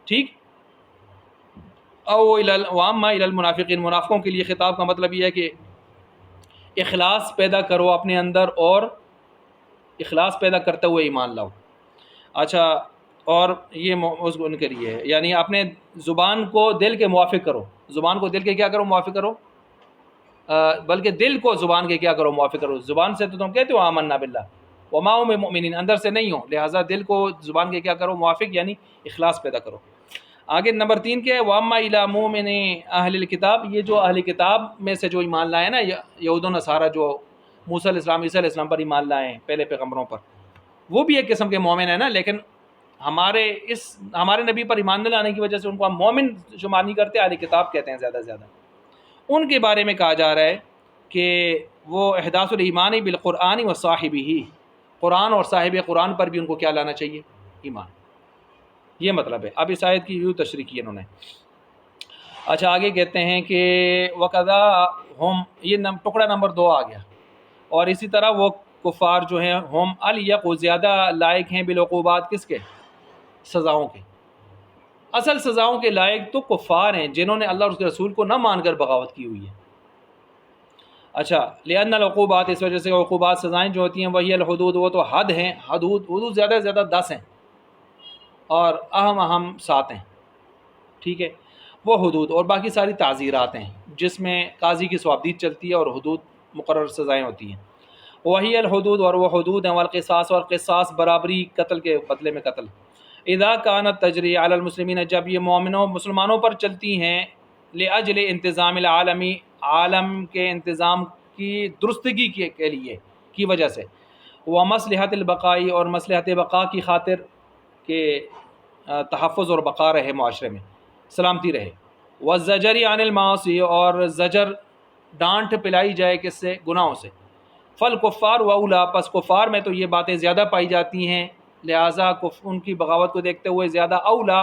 ٹھیک. او واما الی المنافقین، منافقوں کے لیے خطاب کا مطلب یہ ہے کہ اخلاص پیدا کرو اپنے اندر، اور اخلاص پیدا کرتے ہوئے ایمان لاؤ. اچھا، اور یہ ان کے لیے ہے، یعنی اپنے زبان کو دل کے موافق کرو. زبان کو دل کے کیا کرو؟ موافق کرو. بلکہ دل کو زبان کے کیا کرو؟ موافق کرو. زبان سے تو تم کہتے ہو آمنا باللہ، وما هم بمؤمنین، اندر سے نہیں ہو، لہٰذا دل کو زبان کے کیا کرو؟ موافق، یعنی اخلاص پیدا کرو. آگے نمبر 3 کے واما الی مؤمن اہل الکتاب، یہ جو اہل کتاب میں سے جو ایمان لائے نا، یہود و نصارہ، جو موسیٰ علیہ السلام، عیسیٰ علیہ السلام پر ایمان لائے ہیں، پہلے پیغمبروں پر، وہ بھی ایک قسم کے مومن ہیں نا. لیکن ہمارے نبی پر ایمان نہ لانے کی وجہ سے ان کو ہم مومن شمار نہیں کرتے، اہل کتاب کہتے ہیں زیادہ سے زیادہ. ان کے بارے میں کہا جا رہا ہے کہ وہ احداث الایمان بالقرآن و صاحبہ، قرآن اور صاحب قرآن پر بھی ان کو کیا لانا چاہیے؟ ایمان. یہ مطلب ہے. اب اس آیت کی یوں تشریح کی انہوں نے. اچھا آگے کہتے ہیں کہ وقضا ہم، یہ ٹکڑا نمبر 2 آ گیا. اور اسی طرح وہ کفار جو ہیں، ہم الیق، زیادہ لائق ہیں، بالعقوبات، کس کے؟ سزاؤں کے. اصل سزاؤں کے لائق تو کفار ہیں جنہوں نے اللہ اور اس کے رسول کو نہ مان کر بغاوت کی ہوئی ہے. اچھا لأن العقوبات، اس وجہ سے عقوبات، سزائیں جو ہوتی ہیں، وہی الحدود، وہ تو حد ہیں. حدود زیادہ سے زیادہ 10 ہیں، اور اہم 7 ہیں، ٹھیک ہے. وہ حدود، اور باقی ساری تعزیرات ہیں جس میں قاضی کی ثوابدید چلتی ہے، اور حدود مقرر سزائیں ہوتی ہیں. وہی الحدود، اور وہ حدود ہیں. والقصاص، اور قصاص برابری، قتل کے بدلے میں قتل. اذا کانت تجری علی المسلمین، جب یہ مسلمانوں پر چلتی ہیں، لاجل انتظام العالمی، عالم کے انتظام کی درستگی کے لیے، کی وجہ سے. ومصلحت البقائی، اور مصلحت بقا کی خاطر کہ تحفظ اور بقا رہے، معاشرے میں سلامتی رہے. والزجر عن المعاصی، اور زجر، ڈانٹ پلائی جائے کس سے؟ گناہوں سے. فالکفار واولا، پس کفار میں تو یہ باتیں زیادہ پائی جاتی ہیں، لہٰذا ان کی بغاوت کو دیکھتے ہوئے زیادہ اولا،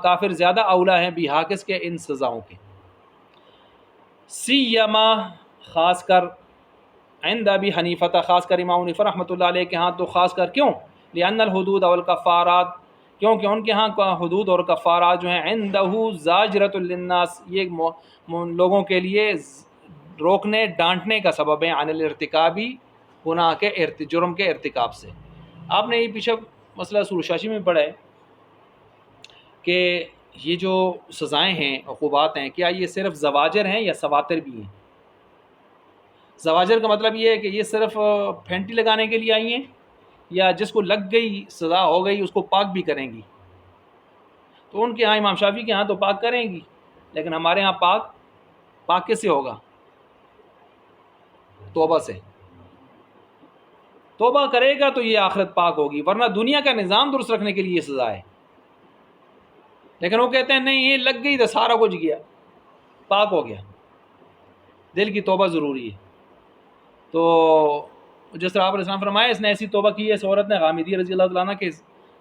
کافر زیادہ اولا ہیں، بہا، کس کے؟ ان سزاؤں کے. سیما، خاص کر، عند ابی حنیفہ، خاص کر امام حنیفہ رحمۃ اللہ علیہ کے ہاں. تو خاص کر کیوں؟ لأن الحدود والکفارات، کیونکہ ان کے ہاں حدود اور کفارات جو ہیں، عندہ زاجرۃ للناس، یہ لوگوں کے لیے روکنے، ڈانٹنے کا سبب ہے، عن الارتکابی، گناہ کے، جرم کے ارتکاب سے. آپ نے یہ پیچھے مسئلہ سورہ شاشی میں پڑھا ہے کہ یہ جو سزائیں ہیں، عقوبات ہیں، کیا یہ صرف زواجر ہیں یا سواتر بھی ہیں؟ زواجر کا مطلب یہ ہے کہ یہ صرف پھینٹی لگانے کے لیے آئی ہیں، یا جس کو لگ گئی سزا ہو گئی اس کو پاک بھی کریں گی؟ تو ان کے ہاں، امام شافعی کے ہاں تو پاک کریں گی، لیکن ہمارے ہاں پاک کس سے ہوگا؟ توبہ سے۔ توبہ کرے گا تو یہ آخرت پاک ہوگی، ورنہ دنیا کا نظام درست رکھنے کے لیے یہ سزا ہے۔ لیکن وہ کہتے ہیں نہیں، یہ لگ گئی تو سارا کچھ گیا، پاک ہو گیا۔ دل کی توبہ ضروری ہے۔ تو جس طرح آپ علیہ السلام فرمایا، اس نے ایسی توبہ کی ہے اس عورت نے، غامدی رضی اللہ تعالیٰ عنہ، کہ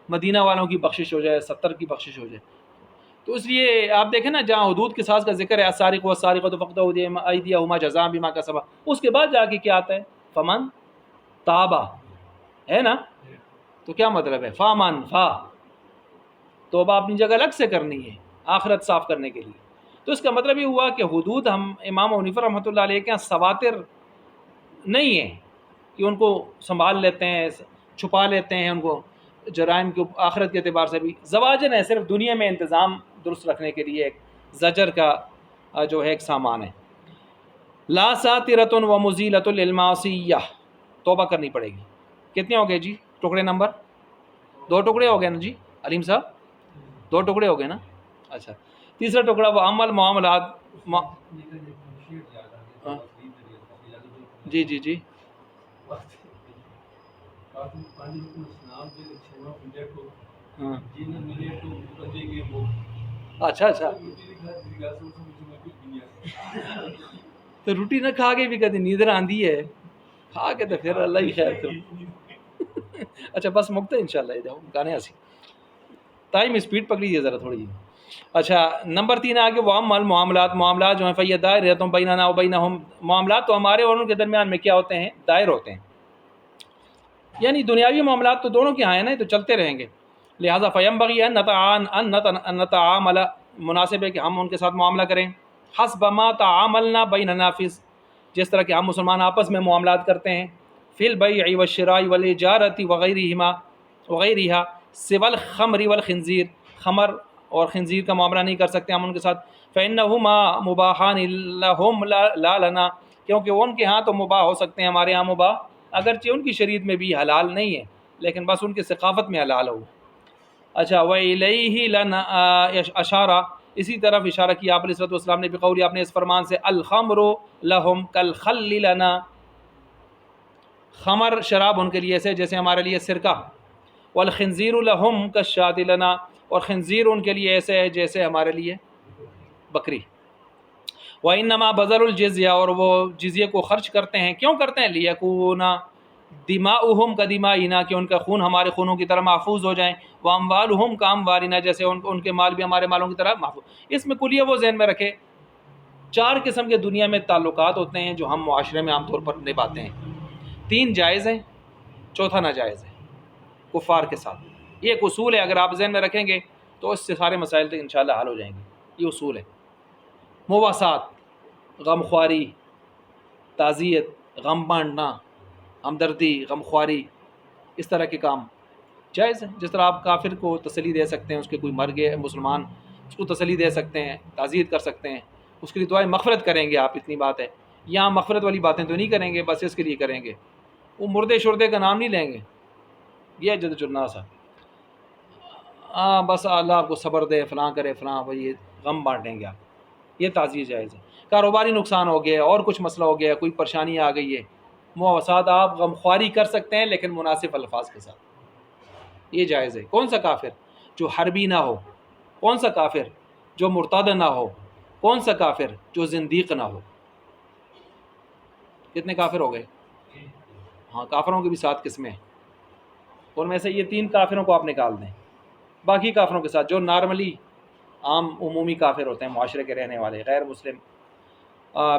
مدینہ والوں کی بخشش ہو جائے، 70 کی بخشش ہو جائے۔ تو اس لیے آپ دیکھیں نا، جہاں حدود کے ساز کا ذکر ہے، السارق والسارقۃ فاقطعوا ایدیہما جزاء بما کسبا، اس کے بعد جا کے کیا آتا ہے؟ فمن تابا، ہے نا؟ تو کیا مطلب ہے؟ فا توبہ اپنی جگہ الگ سے کرنی ہے آخرت صاف کرنے کے لیے۔ تو اس کا مطلب یہ ہوا کہ حدود ہم امام حنیفہ رحمۃ اللہ علیہ کے یہاں سواتر نہیں ہیں کہ ان کو سنبھال لیتے ہیں، چھپا لیتے ہیں ان کو جرائم کے آخرت کے اعتبار سے بھی۔ زواجر ہے، صرف دنیا میں انتظام درست رکھنے کے لیے ایک زجر کا جو ہے ایک سامان ہے۔ لا ساترۃ و مزیلۃ للمعصیہ، توبہ کرنی پڑے گی۔ کتنے ہو گئے جی ٹکڑے؟ نمبر 2 ٹکڑے ہو گئے نا جی علیم صاحب، 2 ٹکڑے ہو گئے نا؟ اچھا، تیسرا ٹکڑا وہ عمل معاملات جی جی جی ہاں، اچھا تو روٹی نہ کھا کے بھی کہتے نیندر آندھی ہے، کھا کے تو پھر اللہ ہی خیر کرے۔ اچھا بس مکتا ہے انشاءاللہ، یہ جاؤ گانے ہنسی ٹائم اسپیڈ پکڑی ہے ذرا تھوڑی۔ اچھا نمبر 3 آگے، وہ عمل معاملات جو ہیں فیہ دائرۃ بیننا و بینہم، معاملات تو ہمارے اور ان کے درمیان میں کیا ہوتے ہیں؟ دائر ہوتے ہیں، یعنی دنیاوی معاملات تو دونوں کے ہاں ہیں نا، تو چلتے رہیں گے۔ لہٰذا فینبغی ان نتعامل، مناسب ہے کہ ہم ان کے ساتھ معاملہ کریں حسب ما تعاملنا بیننا فی، جس طرح کہ ہم مسلمان آپس میں معاملات کرتے ہیں، فی البیع والشراء والاجارۃ وغیرہا سوى الخمر والخنزیر، خمر اور خنزیر کا معاملہ نہیں کر سکتے ہم ان کے ساتھ۔ فإنہما مباحان لہم لا لنا، کیونکہ ان کے ہاں تو مباح ہو سکتے ہیں، ہمارے ہاں مباح اگرچہ ان کی شریعت میں بھی حلال نہیں ہے، لیکن بس ان کی ثقافت میں حلال ہو۔ اچھا، وَإِلَيْهِ لَنَا اشارہ، اسی طرف اشارہ کیا آپ علیہ السلام نے بقولی، آپ نے اس فرمان سے، الخمر لہم کالخل لنا، خمر شراب ان کے لیے ایسے جیسے ہمارے لیے سرکہ، والخنزیر لہم کالشاۃ لنا، اور خنزیر ان کے لیے ایسے ہے جیسے ہمارے لیے بکری۔ وَإِنَّمَا بَذَلُوا الْجِزْيَةَ، اور وہ جزیے کو خرچ کرتے ہیں، کیوں کرتے ہیں؟ لِيَكُونَ دِمَاؤُهُمْ كَدِمَائِنَا، کہ ان کا خون ہمارے خونوں کی طرح محفوظ ہو جائیں، وَأَمْوَالُهُمْ كَأَمْوَالِنَا، جیسے ان کے مال بھی ہمارے مالوں کی طرح محفوظ۔ اس میں کلیہ وہ ذہن میں رکھے، 4 قسم کے دنیا میں تعلقات ہوتے ہیں جو ہم معاشرے میں عام طور پر نبھاتے ہیں، 3 جائز ہیں، 4 ناجائز ہے کفار کے ساتھ۔ یہ ایک اصول ہے، اگر آپ ذہن میں رکھیں گے تو اس سے سارے مسائل تک انشاءاللہ حل ہو جائیں گے۔ یہ اصول ہے، مواسات، غمخواری، تعزیت، غم بانٹنا، ہمدردی، غمخواری، اس طرح کے کام جائز ہیں۔ جس طرح آپ کافر کو تسلی دے سکتے ہیں، اس کے کوئی مر گئے مسلمان، اس کو تسلی دے سکتے ہیں، تعزیت کر سکتے ہیں، اس کے لیے دعائیں مغفرت کریں گے آپ، اتنی بات ہے۔ یہاں مغفرت والی باتیں تو نہیں کریں گے، بس اس کے لیے کریں گے، وہ مردے شردے کا نام نہیں لیں گے، یہ جد جناس ہے، بس اللہ آپ کو صبر دے، فلاں کرے فلاں، یہ غم بانٹیں گے آپ، یہ تعزیت جائز ہے۔ کاروباری نقصان ہو گیا اور کچھ مسئلہ ہو گیا، کوئی پریشانی آ گئی ہے، مواسات آپ غمخواری کر سکتے ہیں لیکن مناسب الفاظ کے ساتھ، یہ جائز ہے۔ کون سا کافر؟ جو حربی نہ ہو، کون سا کافر؟ جو مرتد نہ ہو، کون سا کافر؟ جو زندیق نہ ہو۔ کتنے کافر ہو گئے؟ ہاں، کافروں کی بھی 7 قسمیں، اور میں سے یہ 3 کافروں کو آپ نکال دیں، باقی کافروں کے ساتھ جو نارملی عام عمومی کافر ہوتے ہیں، معاشرے کے رہنے والے غیر مسلم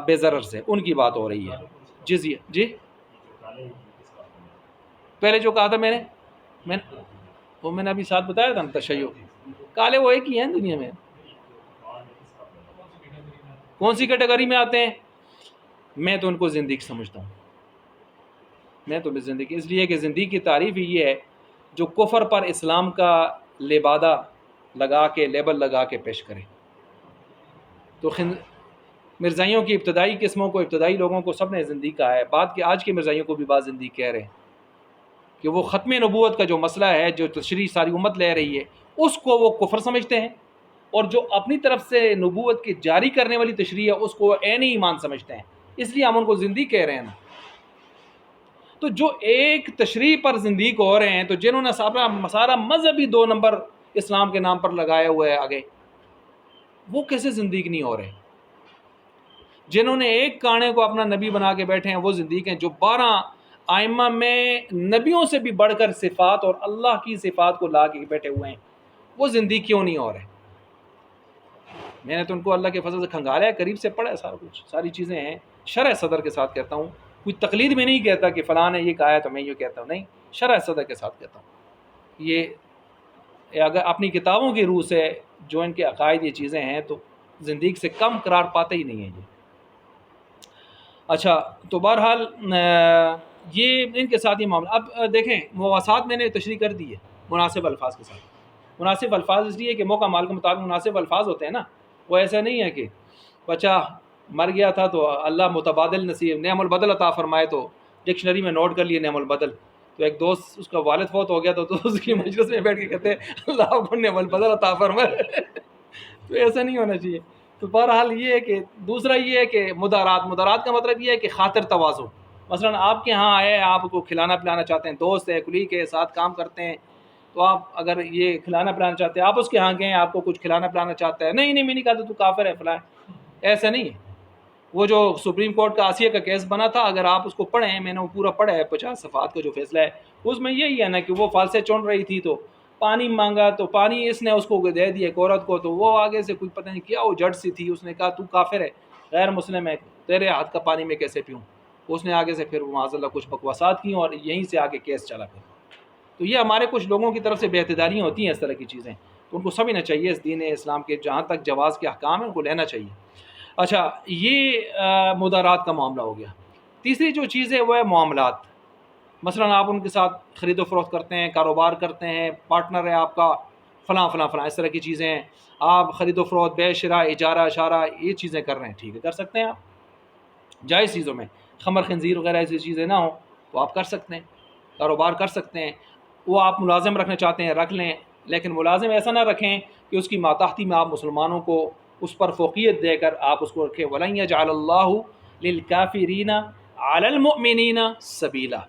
بے ضرر سے، ان کی بات ہو رہی ہے۔ جزیہ، جی پہلے جو کہا تھا میں نے وہ میں نے ابھی ساتھ بتایا تھا نا، تشیع، کالے وہ ایک ہی ہیں دنیا میں۔ کون سی کیٹیگری میں آتے ہیں؟ میں تو ان کو زندگی سمجھتا ہوں، میں تو زندگی، اس لیے کہ زندگی کی تعریف ہی یہ ہے جو کفر پر اسلام کا لبادہ لگا کے لیبل لگا کے پیش کریں. تو مرزائیوں کی ابتدائی قسموں کو، ابتدائی لوگوں کو سب نے زندیق کہا ہے. بعد کے آج کے مرزائیوں کو بھی بعض زندیق کہہ رہے ہیں کہ وہ ختم نبوت کا جو مسئلہ ہے، جو تشریح ساری امت لے رہی ہے، اس کو وہ کفر سمجھتے ہیں، اور جو اپنی طرف سے نبوت کی جاری کرنے والی تشریح ہے اس کو وہ عین ایمان سمجھتے ہیں. اس لیے ہم ان کو زندیق کہہ رہے ہیں نا. تو جو ایک تشریح پر زندیق ہو رہے ہیں، تو جنہوں نے سارا مذہبی 2 نمبر اسلام کے نام پر لگایا ہوا ہے آگے، وہ کیسے زندیق نہیں ہو رہے؟ جنہوں نے ایک کانے کو اپنا نبی بنا کے بیٹھے ہیں وہ زندیق ہیں. جو 12 آئمہ میں نبیوں سے بھی بڑھ کر صفات اور اللہ کی صفات کو لا کے بیٹھے ہوئے ہیں، وہ زندیق کیوں نہیں ہو رہے؟ میں نے تو ان کو اللہ کے فضل سے کھنگالیا ہے، قریب سے پڑھا ہے سارا کچھ، ساری چیزیں ہیں. شرح صدر کے ساتھ کہتا ہوں، کوئی تقلید میں نہیں کہتا کہ فلاں نے یہ کہا ہے تو میں یہ کہتا ہوں، نہیں، شرح صدر کے ساتھ کہتا ہوں. یہ اگر اپنی کتابوں کی روح سے جو ان کے عقائد یہ چیزیں ہیں تو زندیق سے کم قرار پاتے ہی نہیں ہیں یہ. اچھا، تو بہرحال یہ ان کے ساتھ یہ معاملہ. اب دیکھیں، مواسات میں نے تشریح کر دی ہے مناسب الفاظ کے ساتھ. مناسب الفاظ اس لیے کہ موقع مال کے مطابق مناسب الفاظ ہوتے ہیں نا. وہ ایسا نہیں ہے کہ بچہ مر گیا تھا تو اللہ متبادل نصیب نعم البدل عطا فرمائے، تو ڈکشنری میں نوٹ کر لیے نعم البدل. تو ایک دوست، اس کا والد فوت ہو گیا تو اس کی مجلس میں بیٹھ کے کہتے ہیں اللہ کو نعم البدل عطا فرمائے. تو ایسا نہیں ہونا چاہیے. تو بہرحال یہ ہے کہ دوسرا یہ ہے کہ مدارات کا مطلب یہ ہے کہ خاطر تواضع. مثلا آپ کے ہاں آئے، آپ کو کھلانا پلانا چاہتے ہیں، دوست ہے، کلیگ کے ساتھ کام کرتے ہیں، تو آپ اگر یہ کھلانا پلانا چاہتے ہیں، آپ اس کے ہاں گئے، آپ کو کچھ کھلانا پلانا چاہتا ہے، نہیں میں نہیں کہا تو کافر ہے فلاں. ایسا نہیں ہے. وہ جو سپریم کورٹ کا آسیہ کا کیس بنا تھا، اگر آپ اس کو پڑھیں، میں نے وہ پورا پڑھا ہے 50 صفحات کا جو فیصلہ ہے، اس میں یہی ہے نا کہ وہ فالسے چن رہی تھی تو پانی مانگا، تو پانی اس نے اس کو دے دیا ایک عورت کو، تو وہ آگے سے کوئی پتہ نہیں کیا، وہ جج سی تھی، اس نے کہا تو کافر ہے، غیر مسلم ہے، تیرے ہاتھ کا پانی میں کیسے پیوں. اس نے آگے سے پھر معاذ اللہ کچھ بکواسات کی اور یہیں سے آگے کیس چلا پھر. تو یہ ہمارے کچھ لوگوں کی طرف سے بے اعتدالیاں ہوتی ہیں اس طرح کی چیزیں، تو ان کو سمجھنا چاہیے اس دین اسلام کے جہاں تک جواز کے احکام ہیں ان کو لینا چاہیے. اچھا، یہ مدارات کا معاملہ ہو گیا. تیسری جو چیز ہے وہ ہے معاملات. مثلا آپ ان کے ساتھ خرید و فروخت کرتے ہیں، کاروبار کرتے ہیں، پارٹنر ہے آپ کا، فلاں فلاں فلاں اس طرح کی چیزیں ہیں. آپ خرید و فروخت، بے شراء، اجارہ اشارہ، یہ چیزیں کر رہے ہیں، ٹھیک ہے، کر سکتے ہیں آپ جائز چیزوں میں. خمر خنزیر وغیرہ ایسی چیزیں نہ ہوں تو آپ کر سکتے ہیں، کاروبار کر سکتے ہیں. وہ آپ ملازم رکھنا چاہتے ہیں رکھ لیں، لیکن ملازم ایسا نہ رکھیں کہ اس کی ماتحتی میں آپ مسلمانوں کو اس پر فوقیت دے کر آپ اس کو رکھیں. وَلَن يَجْعَلَ اللَّهُ لِلْكَافِرِينَ عَلَى الْمُؤْمِنِينَ سَبِيلًا.